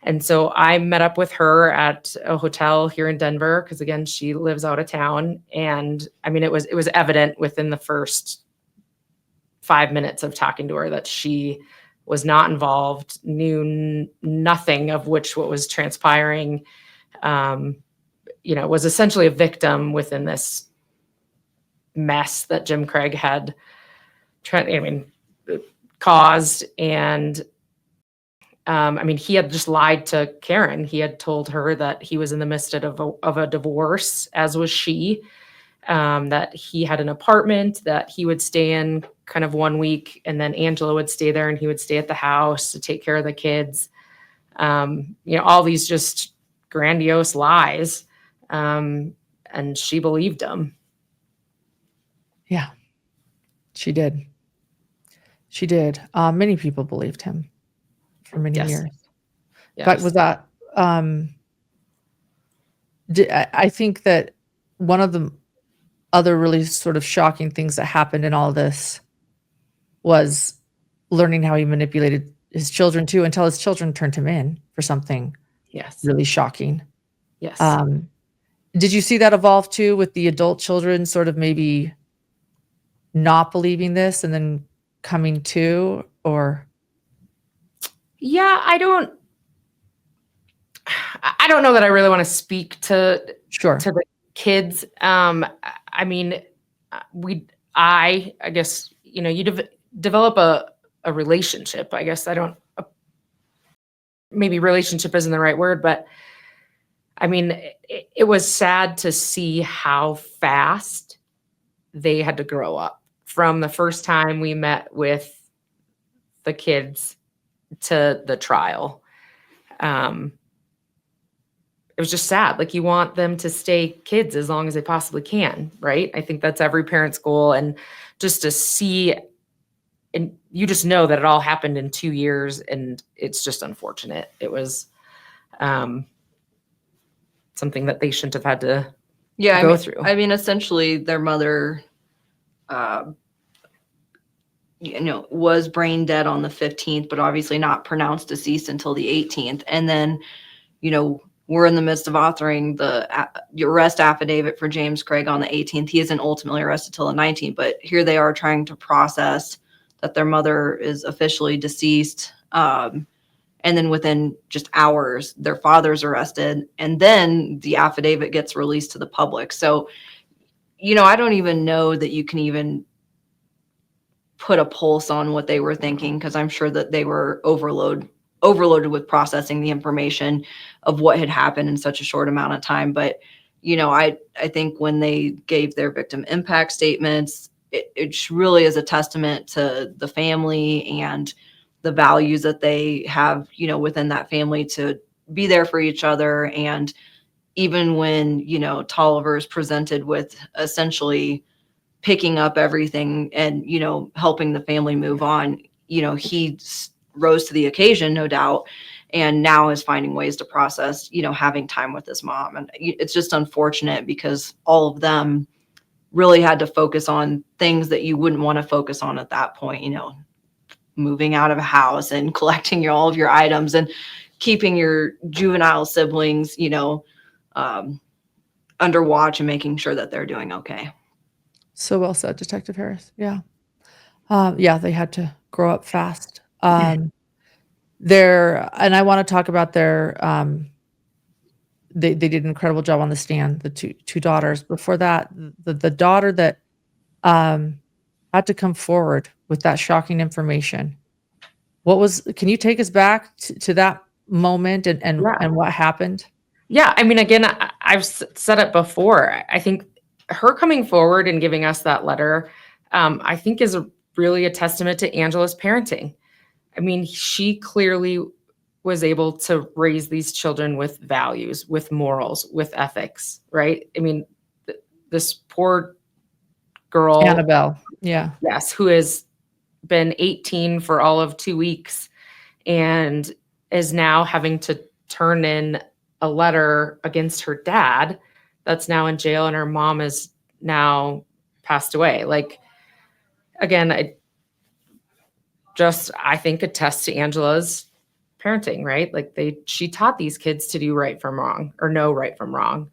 [SPEAKER 2] And so I met up with her at a hotel here in Denver, because again, she lives out of town. And I mean, it was evident within the first 5 minutes of talking to her that she was not involved, knew nothing of what was transpiring, was essentially a victim within this mess that Jim Craig had caused. And he had just lied to Karen. He had told her that he was in the midst of a divorce, as was she, that he had an apartment that he would stay in kind of 1 week, and then Angela would stay there and he would stay at the house to take care of the kids. All these just grandiose lies. And she believed him.
[SPEAKER 1] Yeah, she did. She did. Many people believed him for many years.
[SPEAKER 2] Yes.
[SPEAKER 1] But was that, I think that one of the other really sort of shocking things that happened in all this was learning how he manipulated his children too, until his children turned him in for something really shocking.
[SPEAKER 2] Yes.
[SPEAKER 1] Did you see that evolve too, with the adult children sort of maybe not believing this and then coming to, or?
[SPEAKER 2] Yeah, I don't know that I really want to speak to the kids. I guess, you develop a relationship. I guess maybe relationship isn't the right word, but I mean, it was sad to see how fast they had to grow up from the first time we met with the kids to the trial. It was just sad. Like, you want them to stay kids as long as they possibly can, right? I think that's every parent's goal. And just to see, and you just know that it all happened in 2 years, and it's just unfortunate. It was something that they shouldn't have had to go through.
[SPEAKER 3] I mean, essentially their mother, was brain dead on the 15th, but obviously not pronounced deceased until the 18th. And then, we're in the midst of authoring the arrest affidavit for James Craig on the 18th. He isn't ultimately arrested till the 19th, but here they are trying to process that their mother is officially deceased. And then within just hours, their father's arrested, and then the affidavit gets released to the public. So, I don't even know that you can even put a pulse on what they were thinking, because I'm sure that they were overloaded with processing the information of what had happened in such a short amount of time. But, I think when they gave their victim impact statements, it really is a testament to the family and the values that they have, within that family, to be there for each other. And even when, Tolliver is presented with essentially picking up everything and, helping the family move on, he rose to the occasion, no doubt, and now is finding ways to process, having time with his mom. And it's just unfortunate because all of them really had to focus on things that you wouldn't want to focus on at that point, moving out of a house and collecting all of your items and keeping your juvenile siblings, under watch and making sure that they're doing okay.
[SPEAKER 1] So well said, Detective Harris. Yeah. They had to grow up fast. And I want to talk about they did an incredible job on the stand, the two daughters. Before that, the daughter that had to come forward with that shocking information. Can you take us back to that moment and what happened?
[SPEAKER 2] Yeah. I mean, again, I've said it before. I think her coming forward and giving us that letter, I think is really a testament to Angela's parenting. I mean, she clearly was able to raise these children with values, with morals, with ethics, right? I mean, this poor girl,
[SPEAKER 1] Annabelle. Yeah.
[SPEAKER 2] yes, who has been 18 for all of 2 weeks and is now having to turn in a letter against her dad that's now in jail, and her mom is now passed away. Like, again, I think attests to Angela's parenting, right? Like she taught these kids to do right from wrong, or know right from wrong.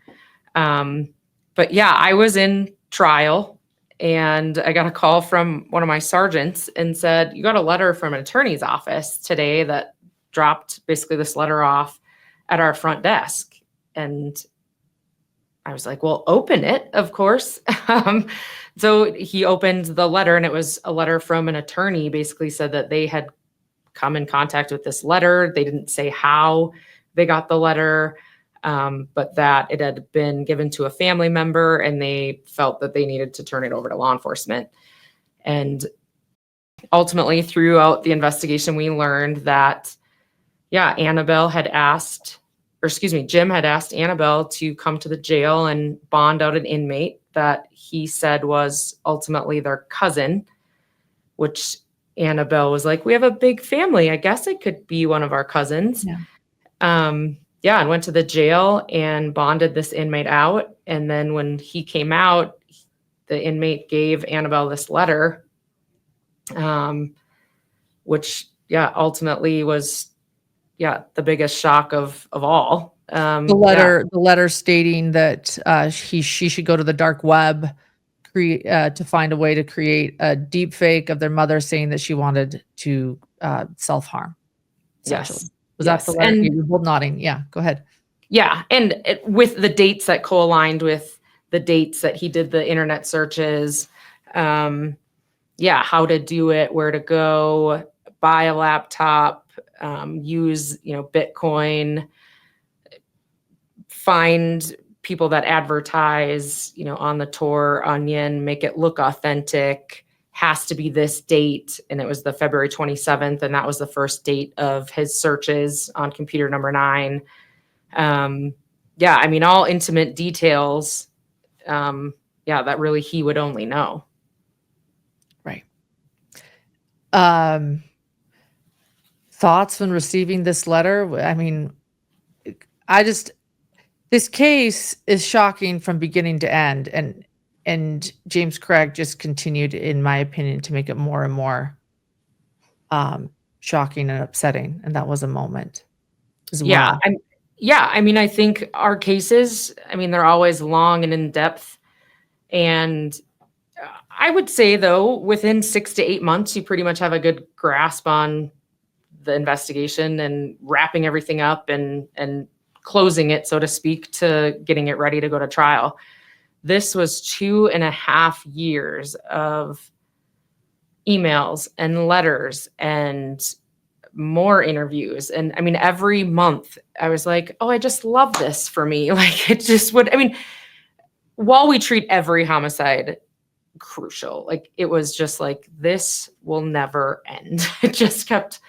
[SPEAKER 2] But yeah, I was in trial and I got a call from one of my sergeants and said, you got a letter from an attorney's office today that dropped basically this letter off at our front desk. And I was like, well, open it, of course. So he opened the letter, and it was a letter from an attorney, basically said that they had come in contact with this letter. They didn't say how they got the letter, but that it had been given to a family member, and they felt that they needed to turn it over to law enforcement. And ultimately, throughout the investigation, we learned that, Jim had asked Annabelle to come to the jail and bond out an inmate that he said was ultimately their cousin, which Annabelle was like, we have a big family. I guess it could be one of our cousins.
[SPEAKER 1] Yeah.
[SPEAKER 2] And went to the jail and bonded this inmate out. And then when he came out, the inmate gave Annabelle this letter, which, ultimately was, the biggest shock of all.
[SPEAKER 1] The letter stating that she should go to the dark web to find a way to create a deep fake of their mother saying that she wanted to self-harm.
[SPEAKER 2] Yes.
[SPEAKER 1] Was that the letter? And you're both nodding. Yeah, go ahead.
[SPEAKER 2] Yeah. And with the dates that co-aligned with the dates that he did the internet searches, how to do it, where to go, buy a laptop, use, Bitcoin, find people that advertise, on the Tor, Onion, make it look authentic, has to be this date. And it was the February 27th. And that was the first date of his searches on computer number 9. All intimate details. That really he would only know.
[SPEAKER 1] Right. Thoughts when receiving this letter? I mean, this case is shocking from beginning to end, and James Craig just continued, in my opinion, to make it more and more shocking and upsetting. And that was a moment as well.
[SPEAKER 2] I think our cases, they're always long and in depth. And I would say, though, within 6 to 8 months, you pretty much have a good grasp on the investigation and wrapping everything up and closing it, so to speak, to getting it ready to go to trial. This was 2.5 years of emails and letters and more interviews. And I mean, every month I was like, oh, I just love this for me. Like, it just would, I mean, while we treat every homicide crucial, like, it was just like, this will never end. It just kept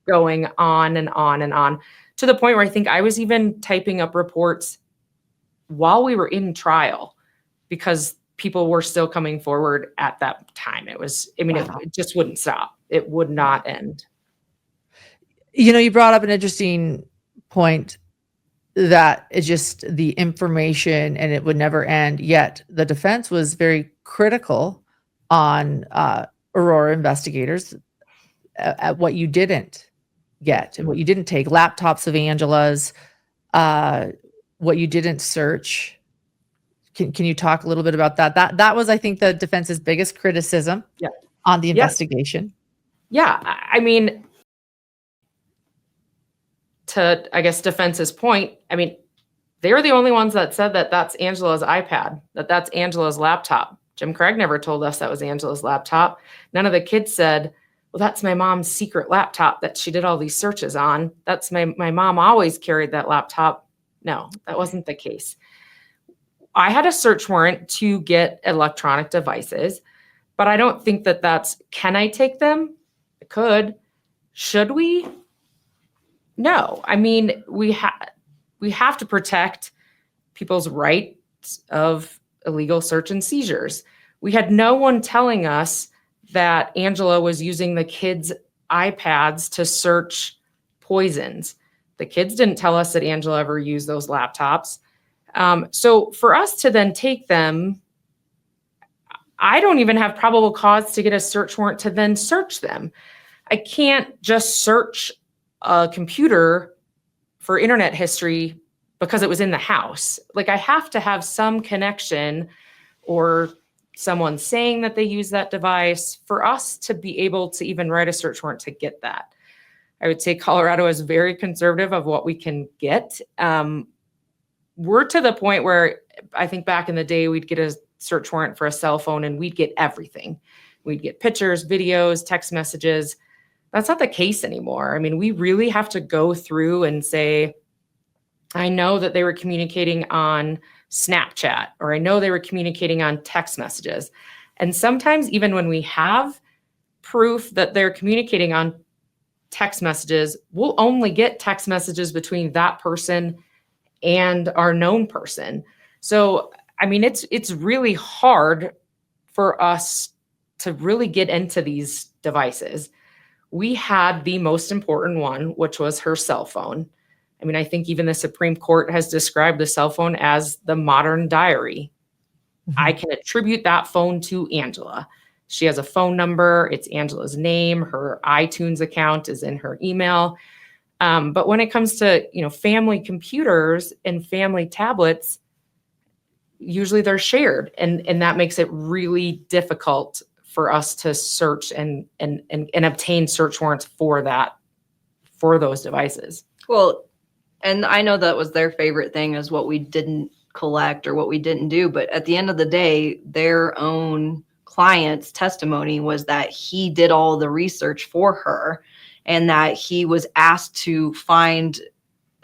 [SPEAKER 2] going on and on and on, to the point where I think I was even typing up reports while we were in trial, because people were still coming forward at that time. It was, I mean,
[SPEAKER 1] Wow.
[SPEAKER 2] it just wouldn't stop. It would not end.
[SPEAKER 1] You brought up an interesting point, that it's just the information and it would never end. Yet the defense was very critical on Aurora investigators at what you didn't get and what you didn't take. Laptops of Angela's, what you didn't search. Can you talk a little bit about that? That was, I think, the defense's biggest criticism on the investigation.
[SPEAKER 2] Yeah. I mean, to, I guess, defense's point, I mean, they were the only ones that said that that's Angela's iPad, that's Angela's laptop. Jim Craig never told us that was Angela's laptop. None of the kids said, well, that's my mom's secret laptop that she did all these searches on. That's my mom always carried that laptop. No, that wasn't the case. I had a search warrant to get electronic devices, but I don't think that that's, can I take them? I could. Should we? No. I mean, we have to protect people's rights of illegal search and seizures. We had no one telling us that Angela was using the kids' iPads to search poisons. The kids didn't tell us that Angela ever used those laptops. So for us to then take them, I don't even have probable cause to get a search warrant to then search them. I can't just search a computer for internet history because it was in the house. Like, I have to have some connection or someone saying that they use that device for us to be able to even write a search warrant to get that. I would say Colorado is very conservative of what we can get. We're to the point where I think back in the day, we'd get a search warrant for a cell phone and we'd get everything. We'd get pictures, videos, text messages. That's not the case anymore. I mean, we really have to go through and say, I know that they were communicating on Snapchat, or I know they were communicating on text messages. And sometimes even when we have proof that they're communicating on text messages, we'll only get text messages between that person and our known person. So, I mean, it's really hard for us to really get into these devices. We had the most important one, which was her cell phone. I mean, I think even the Supreme Court has described the cell phone as the modern diary. Mm-hmm. I can attribute that phone to Angela. She has a phone number. It's Angela's name. Her iTunes account is in her email. But when it comes to, family computers and family tablets, usually they're shared, and that makes it really difficult for us to search and obtain search warrants for those devices.
[SPEAKER 3] Well, and I know that was their favorite thing, is what we didn't collect or what we didn't do. But at the end of the day, their own client's testimony was that he did all the research for her and that he was asked to find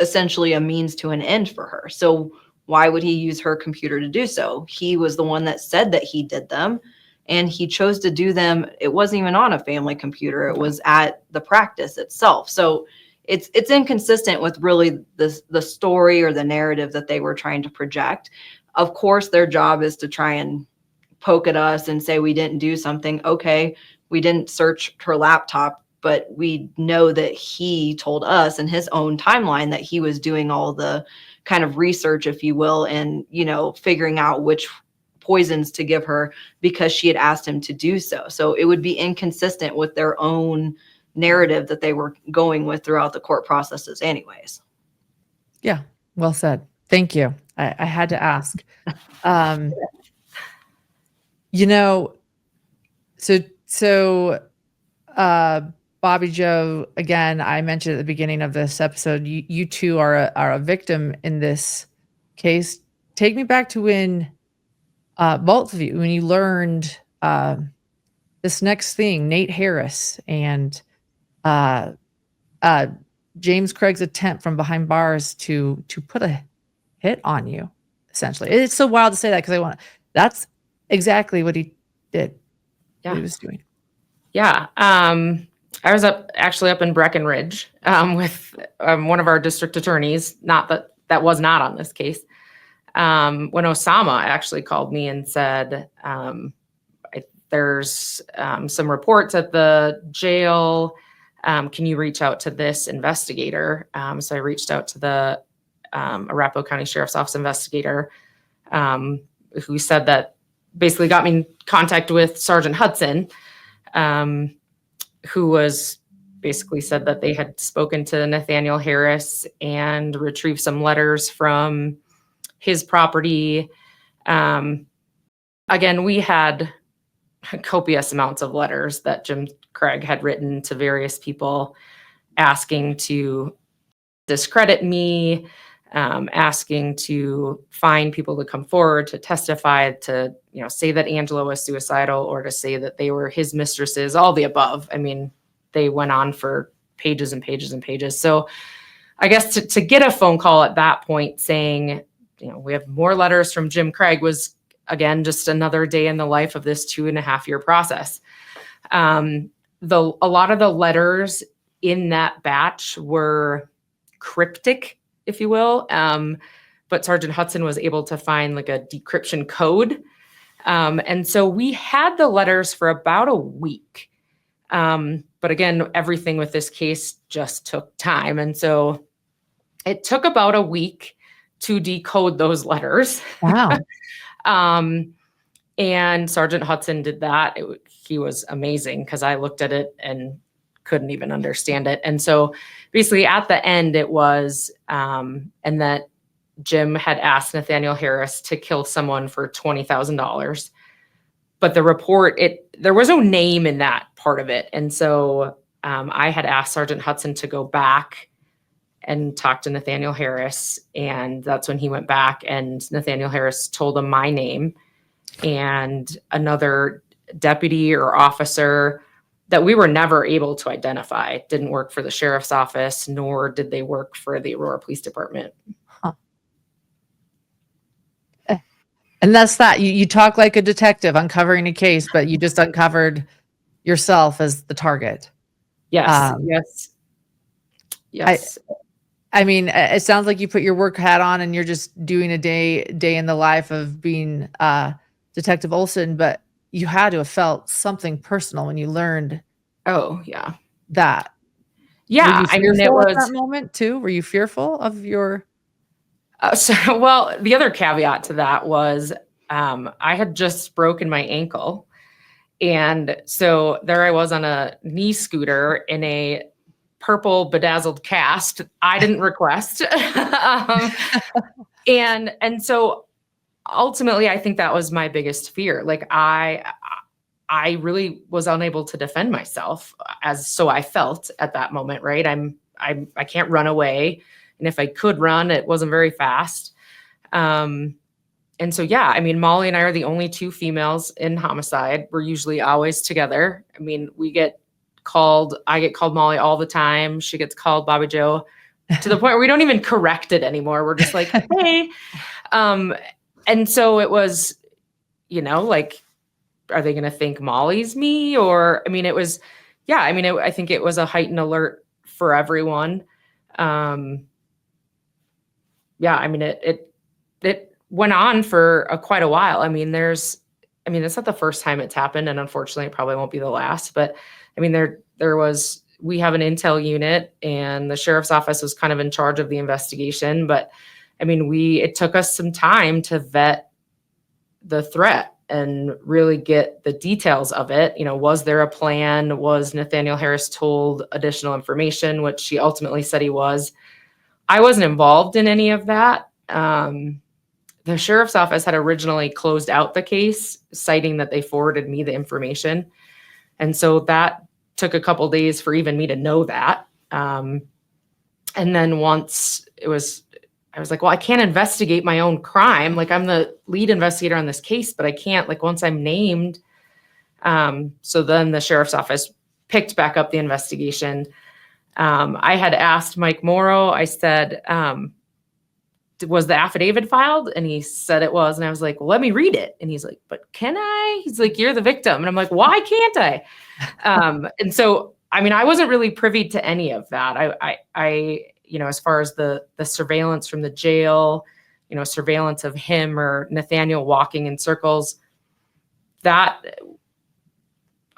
[SPEAKER 3] essentially a means to an end for her. So why would he use her computer to do so? He was the one that said that he did them, and he chose to do them. It wasn't even on a family computer. It was at the practice itself. So it's inconsistent with really the story or the narrative that they were trying to project. Of course, their job is to try and poke at us and say we didn't do something. Okay, we didn't search her laptop, but we know that he told us in his own timeline that he was doing all the kind of research, if you will, and, figuring out which poisons to give her because she had asked him to do so. So it would be inconsistent with their own narrative that they were going with throughout the court processes anyways.
[SPEAKER 1] Yeah, well said. Thank you. I had to ask. You know, so Bobby Joe, again, I mentioned at the beginning of this episode, you two are a victim in this case. Take me back to when both of you, when you learned this next thing, Nate Harris and uh, James Craig's attempt from behind bars to put a hit on you, essentially. It's so wild to say that because that's exactly what he did.
[SPEAKER 2] Yeah.
[SPEAKER 1] What he was doing.
[SPEAKER 2] Yeah. I was actually up in Breckenridge with one of our district attorneys. Not that was not on this case. When Osama actually called me and said, there's some reports at the jail. Can you reach out to this investigator? So I reached out to the Arapahoe County Sheriff's Office investigator, who said that basically got me in contact with Sergeant Hudson, who was basically said that they had spoken to Nathaniel Harris and retrieved some letters from his property. Again, we had copious amounts of letters that Jim Craig had written to various people asking to discredit me, asking to find people to come forward to testify, to say that Angela was suicidal, or to say that they were his mistresses, all the above. I mean, they went on for pages and pages and pages. So I guess to get a phone call at that point saying, we have more letters from Jim Craig was, again, just another day in the life of this 2.5-year process. A lot of the letters in that batch were cryptic, if you will. But Sergeant Hudson was able to find like a decryption code. And so we had the letters for about a week. But again, everything with this case just took time. And so it took about a week to decode those letters.
[SPEAKER 1] Wow.
[SPEAKER 2] And Sergeant Hudson did that. He was amazing because I looked at it and couldn't even understand it. And so basically at the end it was, and that Jim had asked Nathaniel Harris to kill someone for $20,000. But the report, there was no name in that part of it. And so I had asked Sergeant Hudson to go back and talk to Nathaniel Harris. And that's when he went back, and Nathaniel Harris told him my name and another deputy or officer that we were never able to identify. Didn't work for the sheriff's office, nor did they work for the Aurora Police Department.
[SPEAKER 1] Huh. And that's that. You talk like a detective uncovering a case, but you just uncovered yourself as the target.
[SPEAKER 2] Yes. Yes.
[SPEAKER 1] I mean, it sounds like you put your work hat on and you're just doing a day in the life of being Detective Olson, but you had to have felt something personal when you learned.
[SPEAKER 2] Oh, yeah.
[SPEAKER 1] That.
[SPEAKER 2] Yeah. I mean, it was
[SPEAKER 1] at that moment too. Were you fearful of your?
[SPEAKER 2] Well, the other caveat to that was I had just broken my ankle. And so there I was on a knee scooter in a purple bedazzled cast I didn't request. And so ultimately, I think that was my biggest fear. Like I really was unable to defend myself, so I felt at that moment, right? I can't run away. And if I could run, it wasn't very fast. And so, yeah, I mean, Molly and I are the only two females in homicide. We're usually always together. I mean, I get called Molly all the time. She gets called Bobby Joe, to the point where we don't even correct it anymore. We're just like, hey. And so it was, like, are they going to think Molly's me? Or, I mean, it was, yeah, I mean, I think it was a heightened alert for everyone. Yeah, I mean, it went on for quite a while. I mean, it's not the first time it's happened, and unfortunately it probably won't be the last, but I mean, we have an intel unit, and the sheriff's office was kind of in charge of the investigation, but I mean, it took us some time to vet the threat and really get the details of it. Was there a plan? Was Nathaniel Harris told additional information, which she ultimately said he was. I wasn't involved in any of that. the sheriff's office had originally closed out the case, citing that they forwarded me the information. And so that took a couple days for even me to know that. And then once I was like, well, I can't investigate my own crime. Like, I'm the lead investigator on this case, but I can't, like, once I'm named. So then the sheriff's office picked back up the investigation. I had asked Mike Morrow, I said, was the affidavit filed? And he said it was. And I was like, well, let me read it. And he's like, but can I? He's like, you're the victim. And I'm like, why can't I? And so, I mean, I wasn't really privy to any of that. I as far as the surveillance from the jail, surveillance of him or Nathaniel walking in circles, that,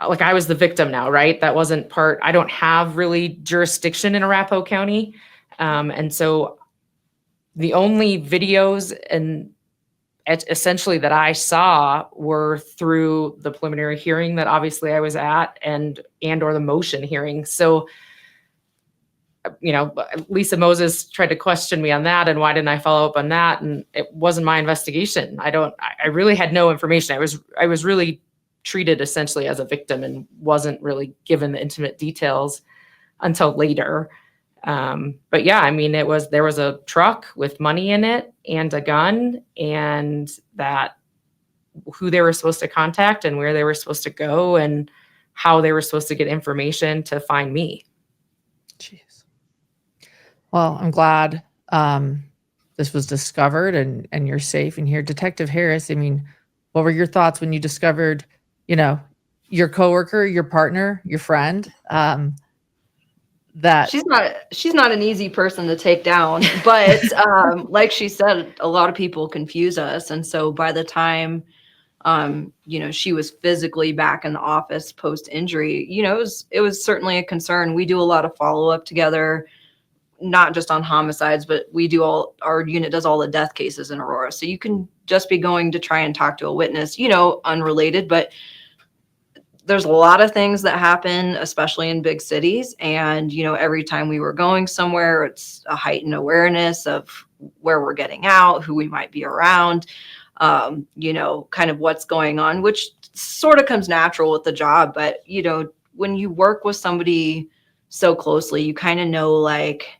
[SPEAKER 2] like, I was the victim now, right? That wasn't part, I don't have really jurisdiction in Arapahoe County. And so the only videos and essentially that I saw were through the preliminary hearing that obviously I was at and or the motion hearing. So, Lisa Moses tried to question me on that. And why didn't I follow up on that? And it wasn't my investigation. I really had no information. I was really treated essentially as a victim and wasn't really given the intimate details until later. But yeah, I mean, there was a truck with money in it and a gun, and that who they were supposed to contact and where they were supposed to go and how they were supposed to get information to find me.
[SPEAKER 1] Jeez. Well, I'm glad this was discovered and you're safe in here. Detective Harris, I mean, what were your thoughts when you discovered, your coworker, your partner, your friend, that
[SPEAKER 3] she's not an easy person to take down, but like she said, a lot of people confuse us. And so by the time, she was physically back in the office post injury, it was certainly a concern. We do a lot of follow up together, not just on homicides, but our unit does all the death cases in Aurora. So you can just be going to try and talk to a witness, unrelated, but there's a lot of things that happen, especially in big cities. And, every time we were going somewhere, it's a heightened awareness of where we're getting out, who we might be around, kind of what's going on, which sort of comes natural with the job. But, when you work with somebody so closely, you kind of know, like,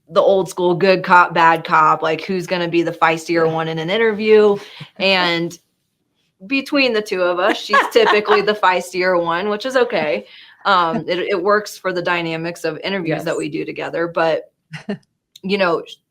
[SPEAKER 3] the old school good cop, bad cop, like who's going to be the feistier one in an interview. And between the two of us, she's typically the feistier one, which is okay. It works for the dynamics of interviews that we do together. But,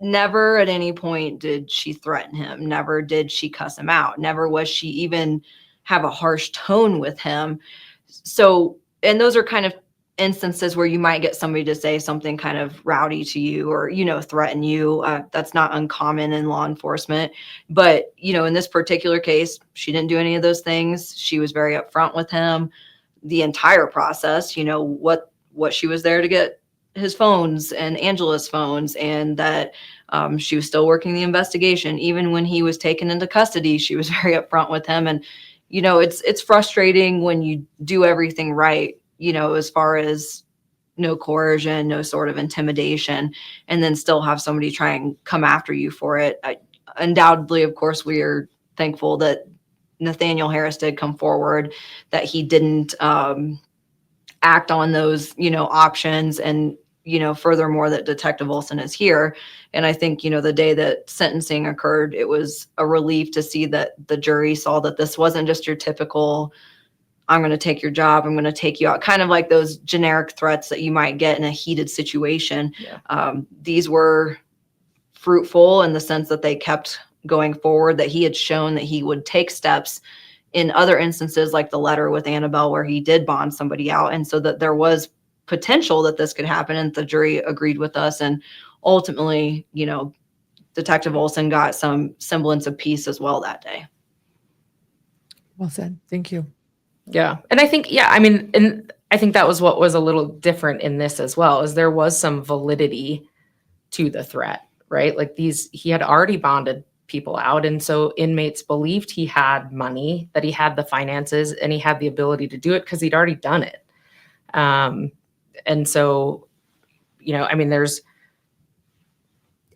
[SPEAKER 3] never at any point did she threaten him. Never did she cuss him out. Never was she even have a harsh tone with him. So, and those are kind of instances where you might get somebody to say something kind of rowdy to you or, threaten you. That's not uncommon in law enforcement. But, in this particular case, she didn't do any of those things. She was very upfront with him the entire process, what she was there to get his phones and Angela's phones, and that she was still working the investigation. Even when he was taken into custody, she was very upfront with him. And, it's frustrating when you do everything right, as far as no coercion, no sort of intimidation, and then still have somebody try and come after you for it. Undoubtedly, of course, we are thankful that Nathaniel Harris did come forward, that he didn't act on those, options. And, furthermore, that Detective Olson is here. And I think, the day that sentencing occurred, it was a relief to see that the jury saw that this wasn't just your typical, I'm going to take your job, I'm going to take you out, kind of like those generic threats that you might get in a heated situation. Yeah. These were fruitful in the sense that they kept going forward, that he had shown that he would take steps in other instances, like the letter with Annabelle, where he did bond somebody out. And so that there was potential that this could happen, and the jury agreed with us. And ultimately, Detective Olson got some semblance of peace as well that day.
[SPEAKER 1] Well said. Thank you.
[SPEAKER 2] Yeah. And I think, and I think that was what was a little different in this as well, is there was some validity to the threat, right? Like he had already bonded people out. And so inmates believed he had money, that he had the finances, and he had the ability to do it because he'd already done it. And so,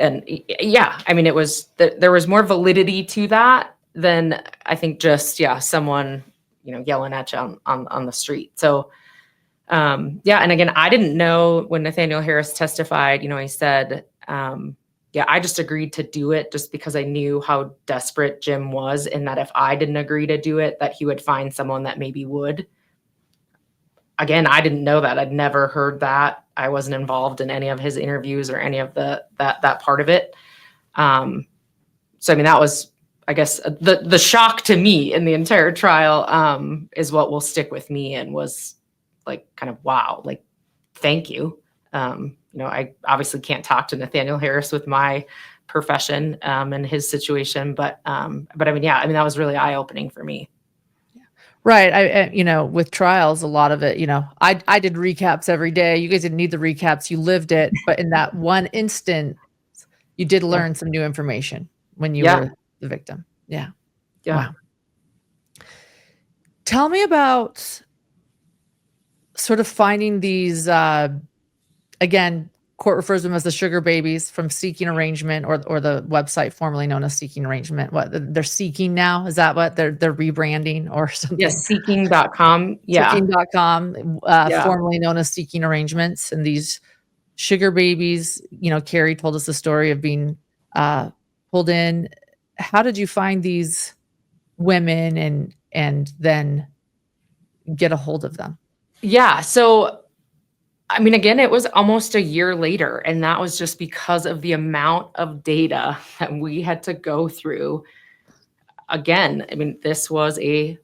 [SPEAKER 2] and yeah, I mean, it was, there was more validity to that than I think just, someone, yelling at you on the street. So, yeah. And again, I didn't know when Nathaniel Harris testified, he said, I just agreed to do it just because I knew how desperate Jim was, and that if I didn't agree to do it, that he would find someone that maybe would. Again, I didn't know that. I'd never heard that. I wasn't involved in any of his interviews or any of that part of it. So, I mean, that was, I guess, the shock to me in the entire trial, is what will stick with me, and was like, kind of, wow, like, thank you. I obviously can't talk to Nathaniel Harris with my profession, and his situation, but I mean, that was really eye-opening for me.
[SPEAKER 1] Right. With trials, a lot of it, I did recaps every day. You guys didn't need the recaps. You lived it. But in that one instant, you did learn some new information when you were the victim. Yeah. Wow. Tell me about sort of finding these, again, court refers to them as the sugar babies from Seeking Arrangement, or the website formerly known as Seeking Arrangement. What they're seeking now? Is that what they're rebranding or something?
[SPEAKER 2] Yes, seeking.com. Yeah.
[SPEAKER 1] Seeking.com, formerly known as Seeking Arrangements. And these sugar babies, Carrie told us the story of being pulled in. How did you find these women and then get a hold of them?
[SPEAKER 2] Yeah. So, I mean, again, it was almost a year later, and that was just because of the amount of data that we had to go through. Again, I mean, this was a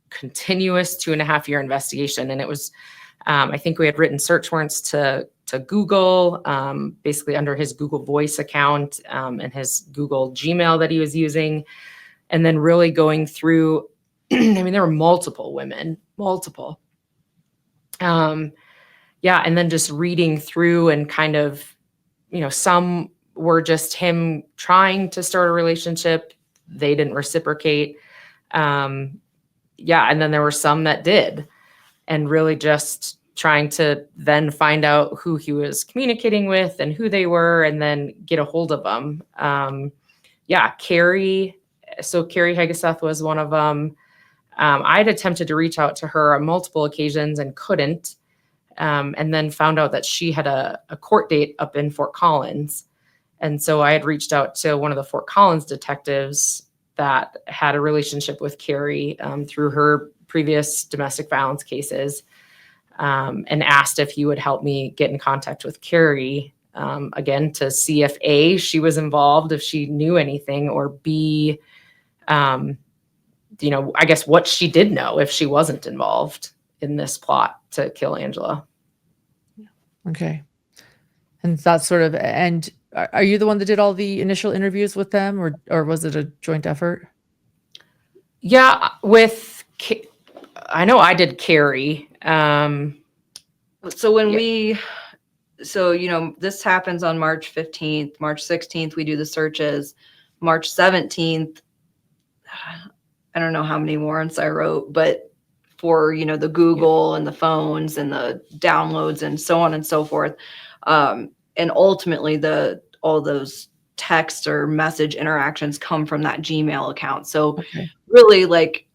[SPEAKER 2] continuous 2.5-year investigation, and it was, I think we had written search warrants to Google, basically under his Google Voice account, and his Google Gmail that he was using, and then really going through. I mean, there were multiple women, multiple. And then just reading through, and kind of, some were just him trying to start a relationship. They didn't reciprocate. And then there were some that did, and really just trying to then find out who he was communicating with and who they were, and then get a hold of them. Carrie. So Carrie Hegeseth was one of them. I had attempted to reach out to her on multiple occasions and couldn't. And then found out that she had a court date up in Fort Collins. And so I had reached out to one of the Fort Collins detectives that had a relationship with Carrie, through her previous domestic violence cases, and asked if he would help me get in contact with Carrie, again, to see if A, she was involved, if she knew anything, or B, I guess what she did know if she wasn't involved in this plot to kill Angela.
[SPEAKER 1] Okay. And that's sort of, and are you the one that did all the initial interviews with them, or was it a joint effort?
[SPEAKER 2] Yeah, I know I did Carrie.
[SPEAKER 3] So when this happens on March 15th, March 16th, we do the searches. March 17th, I don't know how many warrants I wrote, but for, the Google and the phones and the downloads and so on and so forth. And ultimately all those text or message interactions come from that Gmail account. So really, like,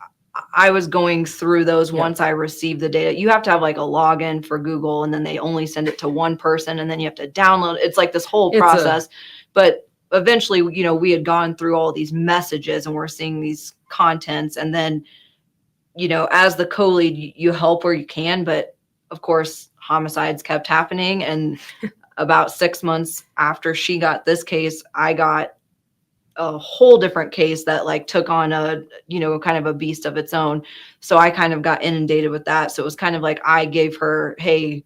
[SPEAKER 3] I was going through those once I received the data. You have to have like a login for Google, and then they only send it to one person, and then you have to download. It's like this whole process. But eventually, we had gone through all these messages, and we're seeing these contents. And then, as the co-lead, you help where you can. But of course, homicides kept happening. And about 6 months after she got this case, I got a whole different case that like took on a, kind of a beast of its own. So I kind of got inundated with that. So it was kind of like, I gave her, hey,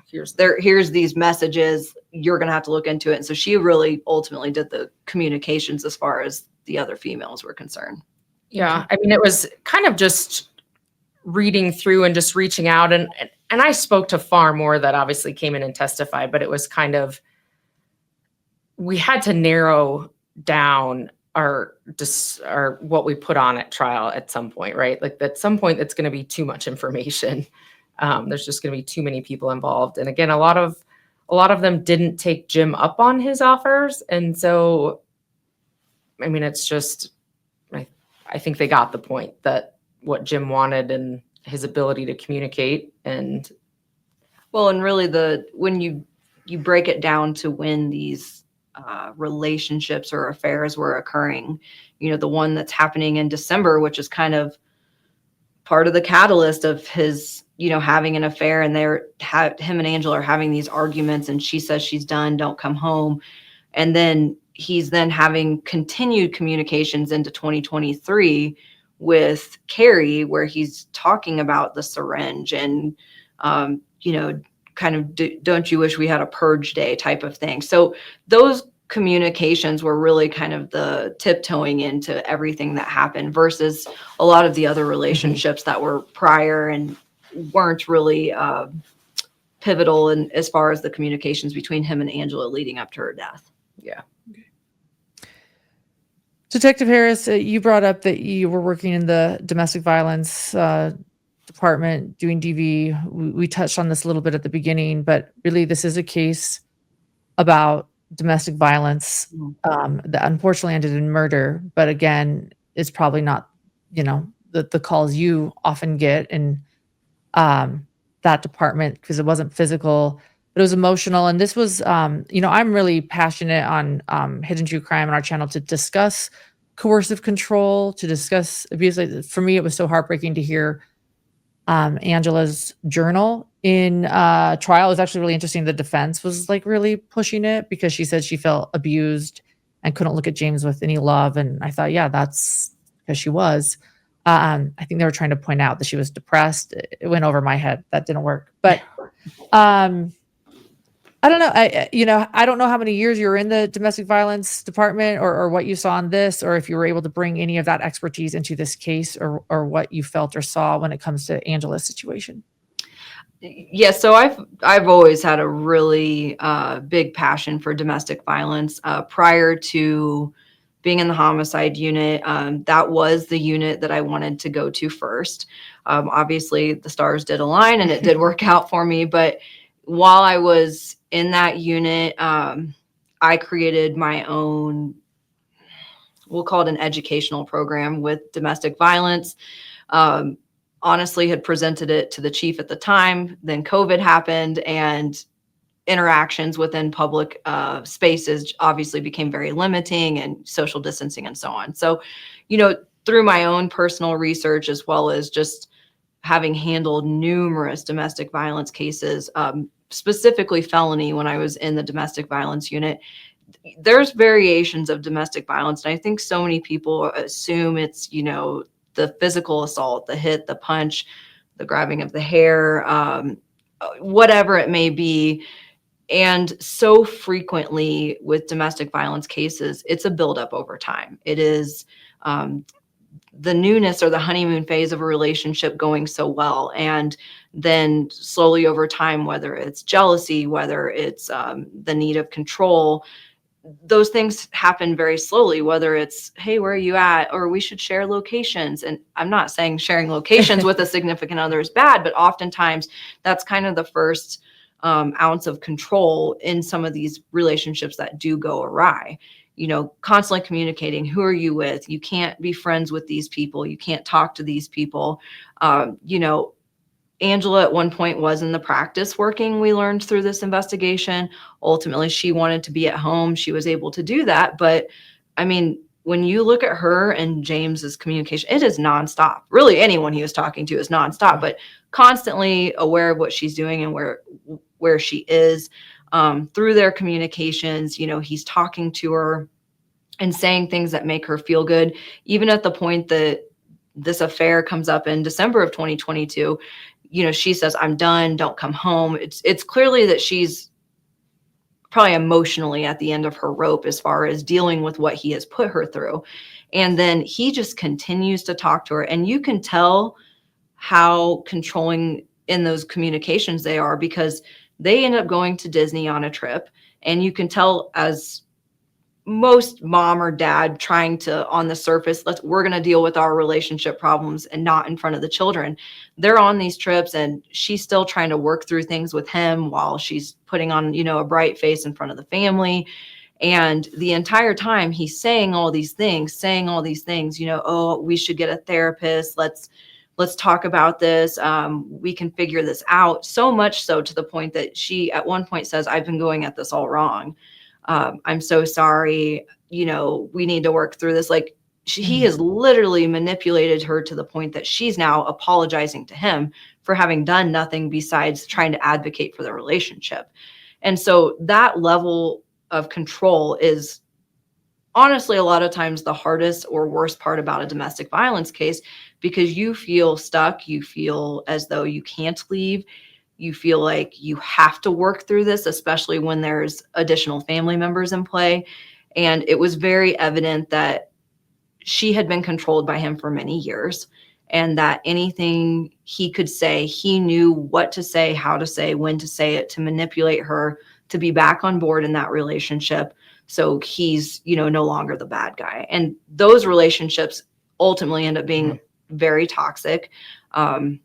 [SPEAKER 3] here's these messages, you're going to have to look into it. And so she really ultimately did the communications as far as the other females were concerned.
[SPEAKER 2] Yeah. I mean, it was kind of just reading through and just reaching out, and I spoke to far more that obviously came in and testified, but it was kind of, we had to narrow down our what we put on at trial at some point, right? Like at some point, it's going to be too much information. There's just going to be too many people involved. And again, a lot of a lot of them didn't take Jim up on his offers. And so, I mean, it's just, I think they got the point that what Jim wanted and his ability to communicate. And
[SPEAKER 3] well, and really when you break it down to when these relationships or affairs were occurring, the one that's happening in December, which is kind of part of the catalyst of his, having an affair, and him and Angela are having these arguments, and she says she's done, don't come home. And then he's then having continued communications into 2023 with Carrie, where he's talking about the syringe and, kind of don't you wish we had a purge day type of thing. So those communications were really kind of the tiptoeing into everything that happened versus a lot of the other relationships that were prior and weren't really pivotal in as far as the communications between him and Angela leading up to her death.
[SPEAKER 2] yeah.
[SPEAKER 1] Detective Harris, you brought up that you were working in the domestic violence department doing DV. We touched on this a little bit at the beginning, but really this is a case about domestic violence that unfortunately ended in murder. But again, it's probably not, the calls you often get in that department, because it wasn't physical, but it was emotional. And this was, I'm really passionate on hidden true crime on our channel to discuss coercive control, to discuss abuse. Like, for me, it was so heartbreaking to hear Angela's journal in trial. It was actually really interesting. The defense was like really pushing it because she said she felt abused and couldn't look at James with any love. And I thought, yeah, that's because she was. I think they were trying to point out that she was depressed. It went over my head. That didn't work. But I don't know. I don't know how many years you were in the domestic violence department, or what you saw in this, or if you were able to bring any of that expertise into this case, or what you felt or saw when it comes to Angela's situation.
[SPEAKER 3] Yeah, so I've always had a really big passion for domestic violence. Prior to being in the homicide unit, that was the unit that I wanted to go to first. Obviously, the stars did align and it did work out for me. But while I was in that unit, I created my own, we'll call it an educational program with domestic violence. Honestly, had presented it to the chief at the time. Then COVID happened, and interactions within public spaces obviously became very limiting, and social distancing and so on. So, through my own personal research, as well as just having handled numerous domestic violence cases, specifically felony when I was in the domestic violence unit, there's variations of domestic violence. And I think so many people assume it's, the physical assault, the hit, the punch, the grabbing of the hair, whatever it may be. And so frequently with domestic violence cases, it's a buildup over time. It is the newness or the honeymoon phase of a relationship going so well. And then slowly over time, whether it's jealousy, whether it's the need of control, those things happen very slowly, whether it's, hey, where are you at? Or we should share locations. And I'm not saying sharing locations with a significant other is bad, but oftentimes that's kind of the first ounce of control in some of these relationships that do go awry. Constantly communicating, who are you with? You can't be friends with these people. You can't talk to these people. Angela at one point was in the practice working, we learned through this investigation. Ultimately, she wanted to be at home. She was able to do that. But I mean, when you look at her and James's communication, it is nonstop. Really, anyone he was talking to is nonstop, but constantly aware of what she's doing and where she is. Through their communications, he's talking to her and saying things that make her feel good, even at the point that this affair comes up in December of 2022. She says, I'm done, don't come home. It's clearly that she's probably emotionally at the end of her rope as far as dealing with what he has put her through. And then he just continues to talk to her, and you can tell how controlling in those communications they are, because they end up going to Disney on a trip, and you can tell as most mom or dad trying to, on the surface, we're going to deal with our relationship problems and not in front of the children. They're on these trips and she's still trying to work through things with him while she's putting on, a bright face in front of the family. And the entire time he's saying all these things, oh, we should get a therapist. Let's talk about this. We can figure this out. So much so to the point that she at one point says, I've been going at this all wrong. I'm so sorry. We need to work through this. Like he has literally manipulated her to the point that she's now apologizing to him for having done nothing besides trying to advocate for the relationship. And so that level of control is honestly a lot of times the hardest or worst part about a domestic violence case, because you feel stuck. You feel as though you can't leave. You feel like you have to work through this, especially when there's additional family members in play. And it was very evident that she had been controlled by him for many years, and that anything he could say, he knew what to say, how to say, when to say it, to manipulate her to be back on board in that relationship. So he's, no longer the bad guy. And those relationships ultimately end up being very toxic. A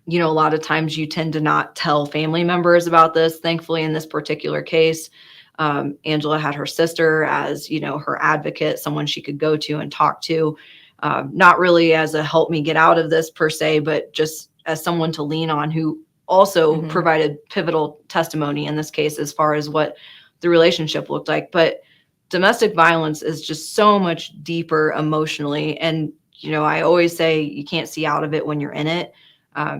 [SPEAKER 3] lot of times you tend to not tell family members about this. Thankfully, in this particular case, Angela had her sister as, her advocate, someone she could go to and talk to, not really as a help me get out of this per se, but just as someone to lean on, who also provided pivotal testimony in this case as far as what the relationship looked like. But domestic violence is just so much deeper emotionally. And, I always say you can't see out of it when you're in it,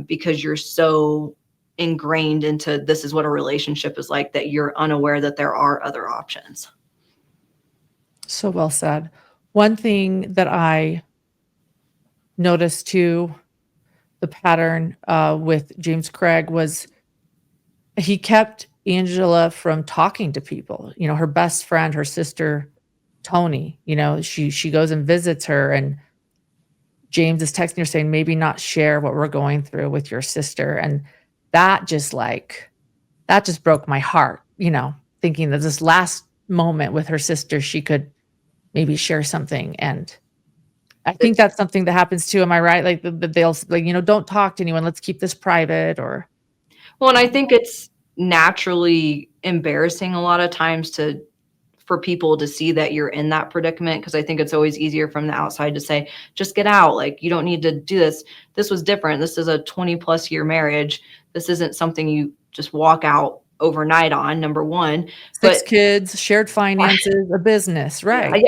[SPEAKER 3] because you're so ingrained into this is what a relationship is like, that you're unaware that there are other options.
[SPEAKER 1] So well said. One thing that I noticed too, the pattern with James Craig, was he kept Angela from talking to people. Her best friend, her sister, Tony, she goes and visits her, and James is texting her saying, maybe not share what we're going through with your sister. And that just broke my heart, thinking that this last moment with her sister, she could maybe share something. And I think that's something that happens too. Am I right? Like they'll like, don't talk to anyone. Let's keep this private. Or,
[SPEAKER 3] well, and I think it's naturally embarrassing a lot of times for people to see that you're in that predicament, because I think it's always easier from the outside to say, just get out. Like, you don't need to do this. This was different. This is a 20+ year marriage. This isn't something you just walk out overnight on, number one.
[SPEAKER 1] 6 kids, shared finances, a business, right?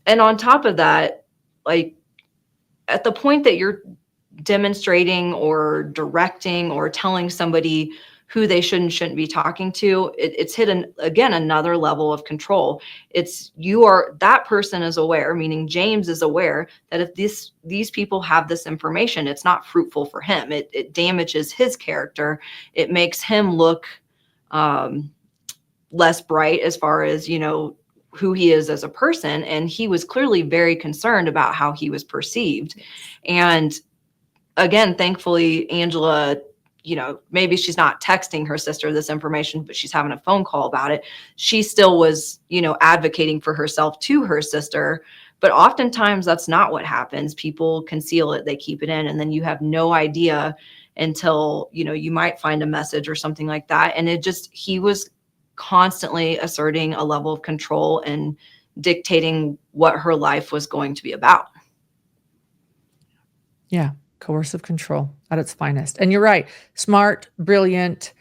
[SPEAKER 3] And on top of that, like at the point that you're demonstrating or directing or telling somebody who they shouldn't be talking to, it's hidden again, another level of control. That person is aware, meaning James is aware that if these people have this information, it's not fruitful for him. It damages his character. It makes him look less bright as far as, who he is as a person. And he was clearly very concerned about how he was perceived. And again, thankfully, Angela, maybe she's not texting her sister this information, but she's having a phone call about it. She still was, advocating for herself to her sister. But oftentimes that's not what happens. People conceal it, they keep it in, and then you have no idea until, you might find a message or something like that. And he was constantly asserting a level of control and dictating what her life was going to be about.
[SPEAKER 1] Yeah. Coercive control at its finest. And you're right. Smart, brilliant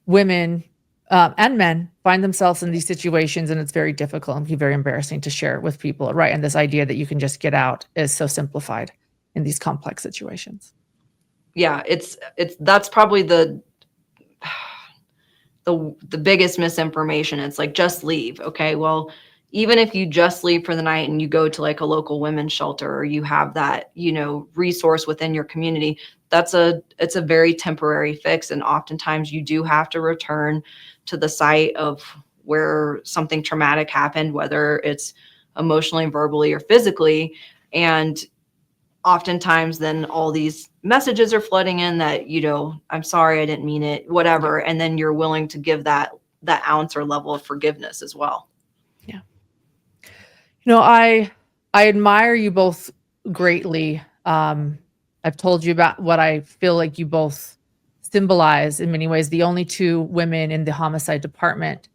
[SPEAKER 1] women and men find themselves in these situations, and it's very difficult and very embarrassing to share with people. Right. And this idea that you can just get out is so simplified in these complex situations.
[SPEAKER 3] Yeah. That's probably the biggest misinformation. It's like, just leave. Okay. Well, even if you just leave for the night and you go to like a local women's shelter, or you have that, resource within your community, it's a very temporary fix. And oftentimes you do have to return to the site of where something traumatic happened, whether it's emotionally, verbally, or physically. And oftentimes then all these messages are flooding in that, I'm sorry, I didn't mean it, whatever. And then you're willing to give that ounce or level of forgiveness as well.
[SPEAKER 1] Yeah. I admire you both greatly. I've told you about what I feel like you both symbolize in many ways. The only two women in the homicide department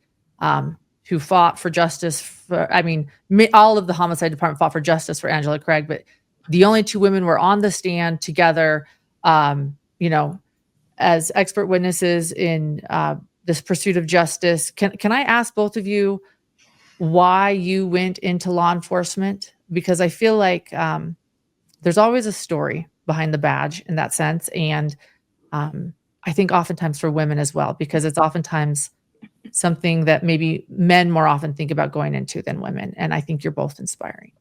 [SPEAKER 1] who fought for justice for, I mean, all of the homicide department fought for justice for Angela Craig, but the only two women were on the stand together, as expert witnesses in this pursuit of justice. Can I ask both of you why you went into law enforcement? Because I feel like there's always a story behind the badge in that sense. And I think oftentimes for women as well, because it's oftentimes something that maybe men more often think about going into than women. And I think you're both inspiring.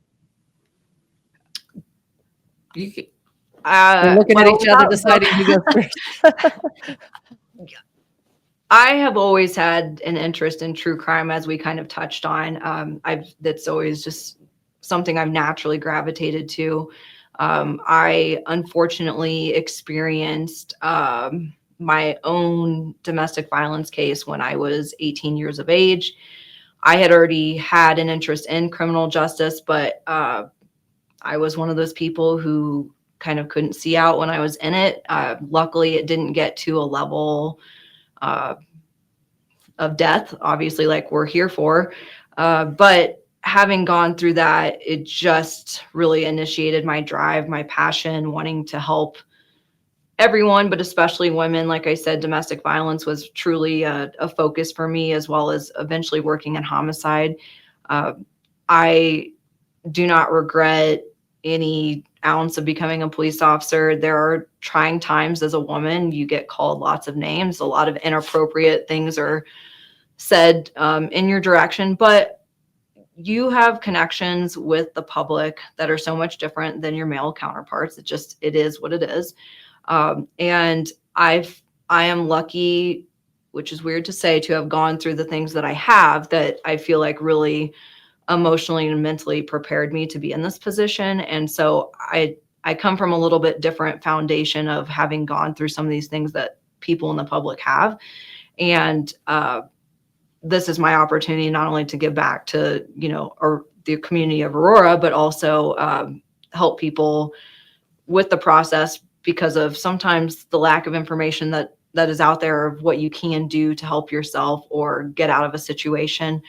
[SPEAKER 1] We're looking at each other, deciding who goes first.
[SPEAKER 3] I have always had an interest in true crime, as we kind of touched on. That's always just something I've naturally gravitated to. I unfortunately experienced my own domestic violence case when I was 18 years of age. I had already had an interest in criminal justice, but I was one of those people who kind of couldn't see out when I was in it. Luckily, it didn't get to a level of death, obviously, like we're here for. But having gone through that, it just really initiated my drive, my passion, wanting to help everyone, but especially women. Like I said, domestic violence was truly a focus for me, as well as eventually working in homicide. I do not regret any ounce of becoming a police officer. There are trying times as a woman. You get called lots of names. A lot of inappropriate things are said in your direction, but you have connections with the public that are so much different than your male counterparts. It is what it is. And I am lucky, which is weird to say, to have gone through the things that I have, that I feel like really emotionally and mentally prepared me to be in this position. And so I come from a little bit different foundation of having gone through some of these things that people in the public have. And this is my opportunity not only to give back to, the community of Aurora, but also help people with the process, because of sometimes the lack of information that is out there of what you can do to help yourself or get out of a situation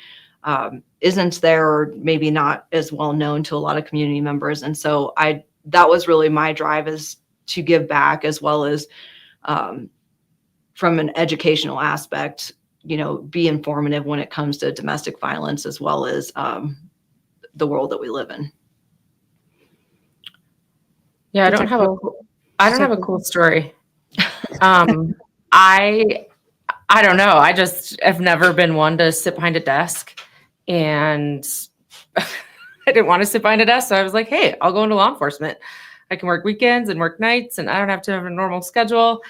[SPEAKER 3] isn't there, or maybe not as well known to a lot of community members. And so that was really my drive, is to give back, as well as from an educational aspect, be informative when it comes to domestic violence, as well as the world that we live in.
[SPEAKER 2] Yeah, I don't have a cool story. I don't know. I just have never been one to sit behind a desk, and I didn't want to sit behind a desk. So I was like, hey, I'll go into law enforcement. I can work weekends and work nights, and I don't have to have a normal schedule.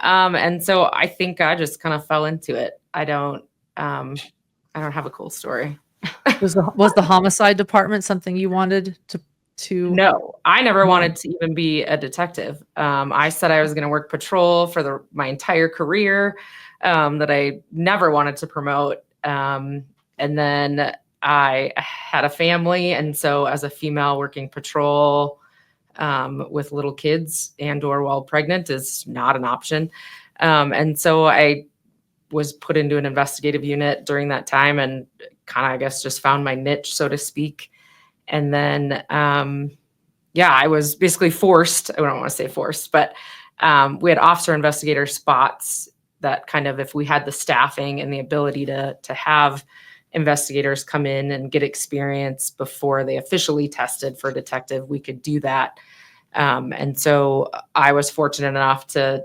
[SPEAKER 2] And so I think I just kind of fell into it. I don't have a cool story.
[SPEAKER 1] Was the homicide department something you wanted to?
[SPEAKER 2] No, I never wanted to even be a detective. I said I was going to work patrol for my entire career, that I never wanted to promote. And then I had a family. And so as a female working patrol with little kids and/or while pregnant is not an option. And so I was put into an investigative unit during that time, and kind of, I guess, just found my niche, so to speak. And then, I was basically forced. I don't want to say forced, but we had officer investigator spots that kind of, if we had the staffing and the ability to have investigators come in and get experience before they officially tested for detective, we could do that. And so I was fortunate enough to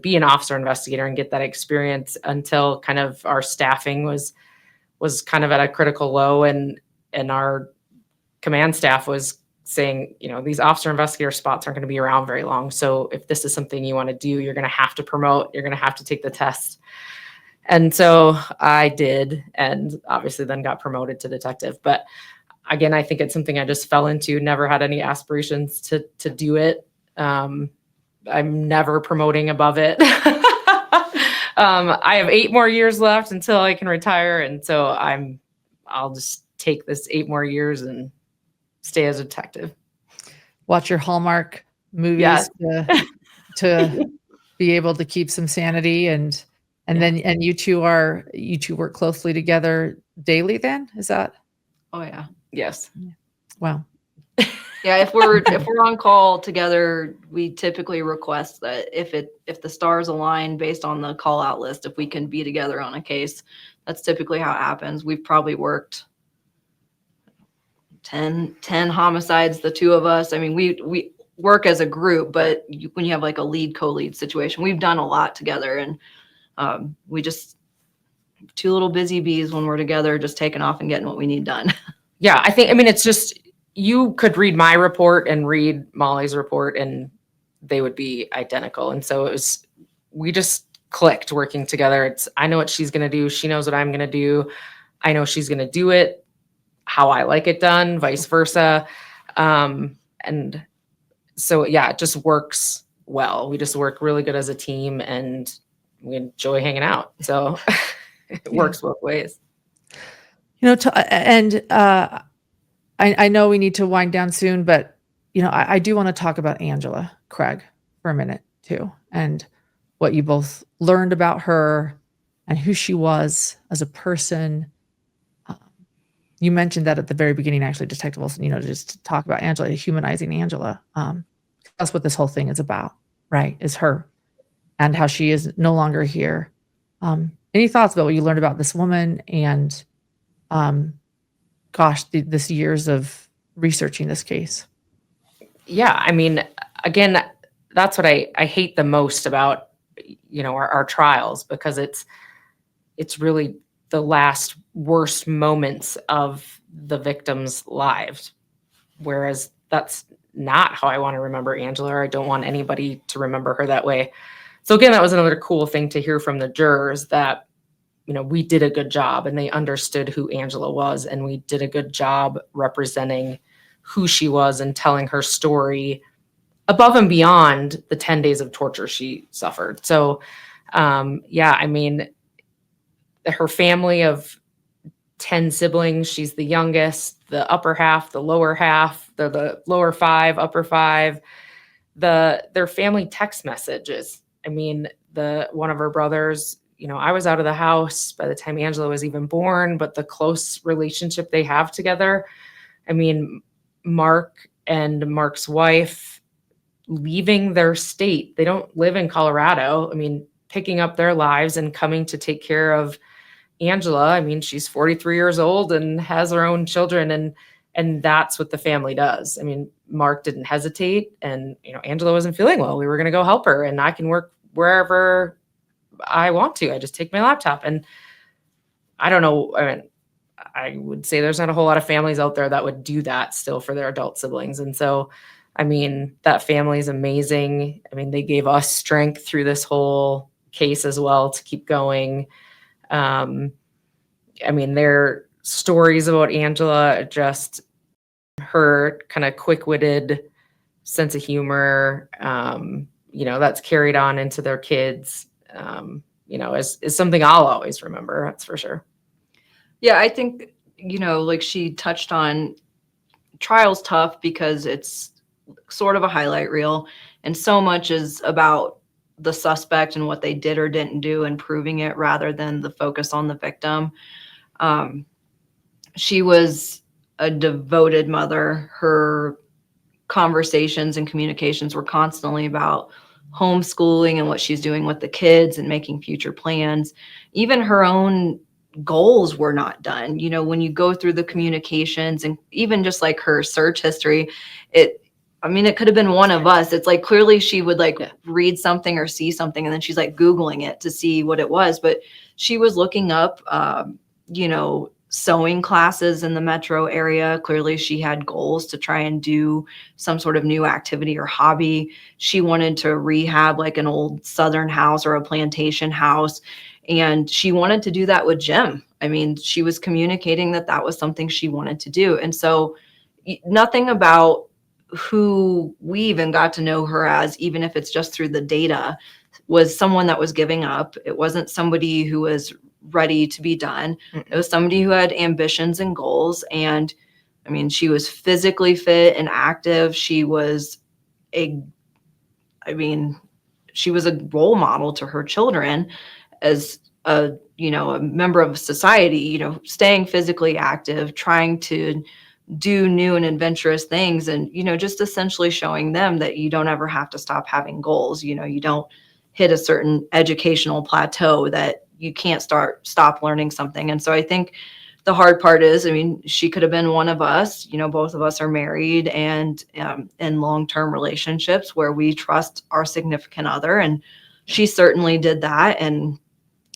[SPEAKER 2] be an officer investigator and get that experience until kind of our staffing was kind of at a critical low, and our command staff was saying, these officer investigator spots aren't going to be around very long. So if this is something you want to do, you're going to have to promote, you're going to have to take the test. And so I did, and obviously then got promoted to detective. But again, I think it's something I just fell into, never had any aspirations to do it. I'm never promoting above it. I have 8 more years left until I can retire. And so I'll just take this 8 more years and stay as a detective.
[SPEAKER 1] Watch your Hallmark movies
[SPEAKER 2] Yes.
[SPEAKER 1] to be able to keep some sanity and then you two work closely together daily then? Is that?
[SPEAKER 3] Oh yeah.
[SPEAKER 2] Yes.
[SPEAKER 1] Wow.
[SPEAKER 3] Yeah, if we're on call together, we typically request that if the stars align based on the call out list, if we can be together on a case, that's typically how it happens. We've probably worked 10 homicides, the two of us. I mean, we work as a group, but when you have like a lead co-lead situation, we've done a lot together, and we just two little busy bees when we're together, just taking off and getting what we need done.
[SPEAKER 2] Yeah, I mean, it's just, you could read my report and read Molly's report and they would be identical. And so we just clicked working together. I know what she's going to do. She knows what I'm going to do. I know she's going to do it how I like it done, vice versa. And so, yeah, it just works well. We just work really good as a team and we enjoy hanging out. So it works both ways.
[SPEAKER 1] I know we need to wind down soon, but I do want to talk about Angela Craig for a minute too, and what you both learned about her and who she was as a person. You mentioned that at the very beginning, actually, Detective Wilson, just to talk about Angela, humanizing Angela. That's what this whole thing is about, right? Is her and how she is no longer here. Any thoughts about what you learned about this woman and this years of researching this case?
[SPEAKER 2] Yeah, I mean, again, that's what I hate the most about, our trials, because it's really the last worst moments of the victims' lives. Whereas that's not how I want to remember Angela, or I don't want anybody to remember her that way. So again, that was another cool thing to hear from the jurors, that we did a good job and they understood who Angela was, and we did a good job representing who she was and telling her story above and beyond the 10 days of torture she suffered. So, I mean, her family of 10 siblings, she's the youngest, the upper half, the lower half, the lower 5, upper 5, their family text messages. I mean, one of her brothers, I was out of the house by the time Angela was even born, but the close relationship they have together. I mean, Mark and Mark's wife leaving their state. They don't live in Colorado. I mean, picking up their lives and coming to take care of Angela. I mean, she's 43 years old and has her own children, and that's what the family does. I mean, Mark didn't hesitate, and Angela wasn't feeling well. We were going to go help her, and I can work wherever I want to. I just take my laptop, and I don't know. I mean, I would say there's not a whole lot of families out there that would do that still for their adult siblings. And so, I mean, that family is amazing. I mean, they gave us strength through this whole case as well to keep going. I mean, their stories about Angela, just her kind of quick-witted sense of humor, that's carried on into their kids, is something I'll always remember. That's for sure.
[SPEAKER 3] Yeah, I think, like she touched on, trial's tough because it's sort of a highlight reel, and so much is about the suspect and what they did or didn't do and proving it rather than the focus on the victim. She was a devoted mother. Her conversations and communications were constantly about homeschooling and what she's doing with the kids and making future plans. Even her own goals were not done. When you go through the communications and even just like her search history, it could have been one of us. It's like clearly she would read something or see something, and then she's like Googling it to see what it was. But she was looking up, sewing classes in the metro area. Clearly she had goals to try and do some sort of new activity or hobby. She wanted to rehab like an old Southern house or a plantation house. And she wanted to do that with Jim. I mean, she was communicating that was something she wanted to do. And so nothing about who we even got to know her as, even if it's just through the data, was someone that was giving up. It wasn't somebody who was ready to be done. It was somebody who had ambitions and goals. And I mean, she was physically fit and active. She was she was a role model to her children as a member of society, staying physically active, trying to do new and adventurous things, and just essentially showing them that you don't ever have to stop having goals. You don't hit a certain educational plateau that you can't stop learning something. And so I think the hard part is, I mean, she could have been one of us. Both of us are married and in long-term relationships where we trust our significant other, and she certainly did that. And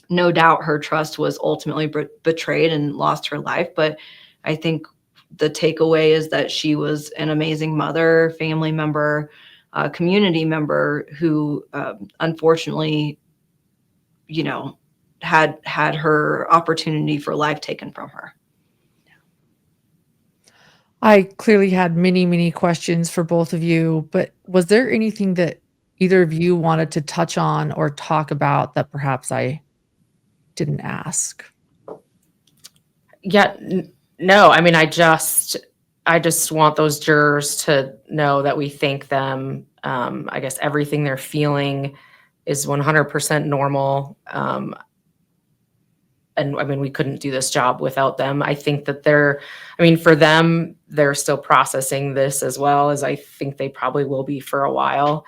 [SPEAKER 3] no doubt her trust was ultimately betrayed and lost her life. But I think the takeaway is that she was an amazing mother, family member, community member who unfortunately, had her opportunity for life taken from her.
[SPEAKER 1] I clearly had many, many questions for both of you, but was there anything that either of you wanted to touch on or talk about that perhaps I didn't ask?
[SPEAKER 2] Yeah, no, I mean, I just want those jurors to know that we thank them. I guess everything they're feeling is 100% normal. And I mean, we couldn't do this job without them. I think that for them, they're still processing this as well as I think they probably will be for a while.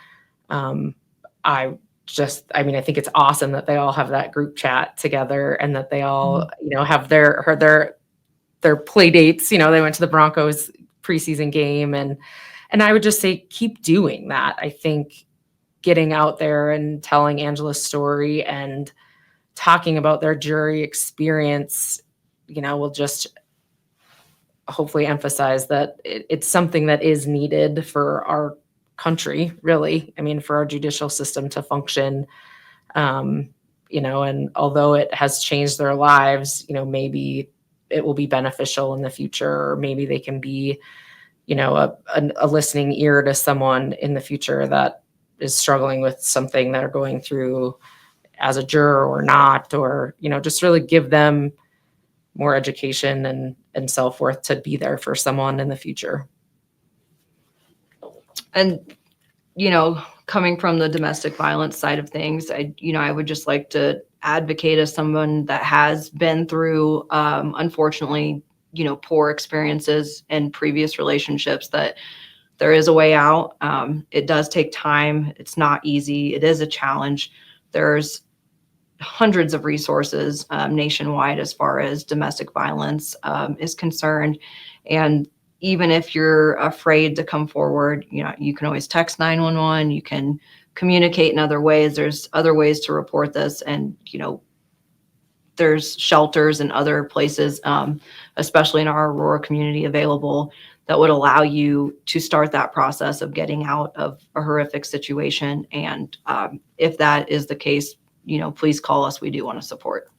[SPEAKER 2] I think it's awesome that they all have that group chat together and that they all, have their play dates. They went to the Broncos preseason game, and I would just say, keep doing that. I think getting out there and telling Angela's story and talking about their jury experience, will just hopefully emphasize that it's something that is needed for our country, really. I mean, for our judicial system to function, and although it has changed their lives, maybe it will be beneficial in the future, or maybe they can be, a listening ear to someone in the future that is struggling with something that are going through as a juror or not, or, just really give them more education and self-worth to be there for someone in the future.
[SPEAKER 3] And, coming from the domestic violence side of things, I would just like to advocate as someone that has been through, unfortunately, poor experiences in previous relationships, that there is a way out. It does take time. It's not easy. It is a challenge. There's hundreds of resources nationwide as far as domestic violence is concerned. And even if you're afraid to come forward, you can always text 911. You can communicate in other ways. There's other ways to report this. And, there's shelters and other places, especially in our Aurora community, available that would allow you to start that process of getting out of a horrific situation. And if that is the case, please call us. We do want to support.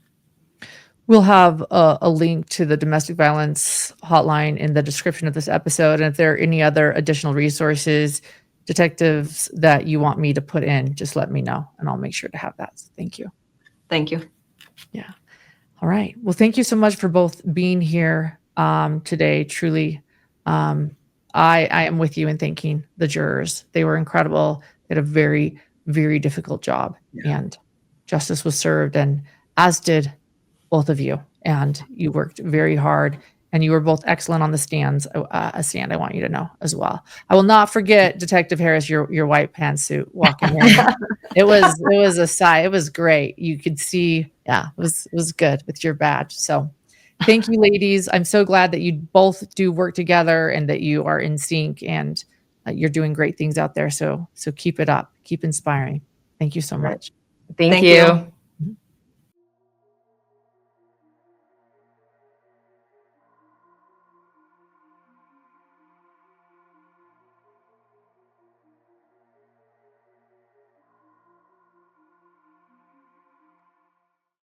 [SPEAKER 1] We'll have a link to the domestic violence hotline in the description of this episode. And if there are any other additional resources, detectives, that you want me to put in, just let me know and I'll make sure to have that. So thank you.
[SPEAKER 3] Thank you.
[SPEAKER 1] Yeah. All right. Well, thank you so much for both being here today. Truly, I am with you in thanking the jurors. They were incredible. They had a very, very difficult job, and justice was served, and as did both of you. And you worked very hard, and you were both excellent on the stand. I want you to know as well. I will not forget, Detective Harris, your white pantsuit walking in. It was a sight. It was great. You could see, it was good with your badge. So thank you, ladies. I'm so glad that you both do work together and that you are in sync, and you're doing great things out there. So keep it up. Keep inspiring. Thank you so much.
[SPEAKER 2] Thank you.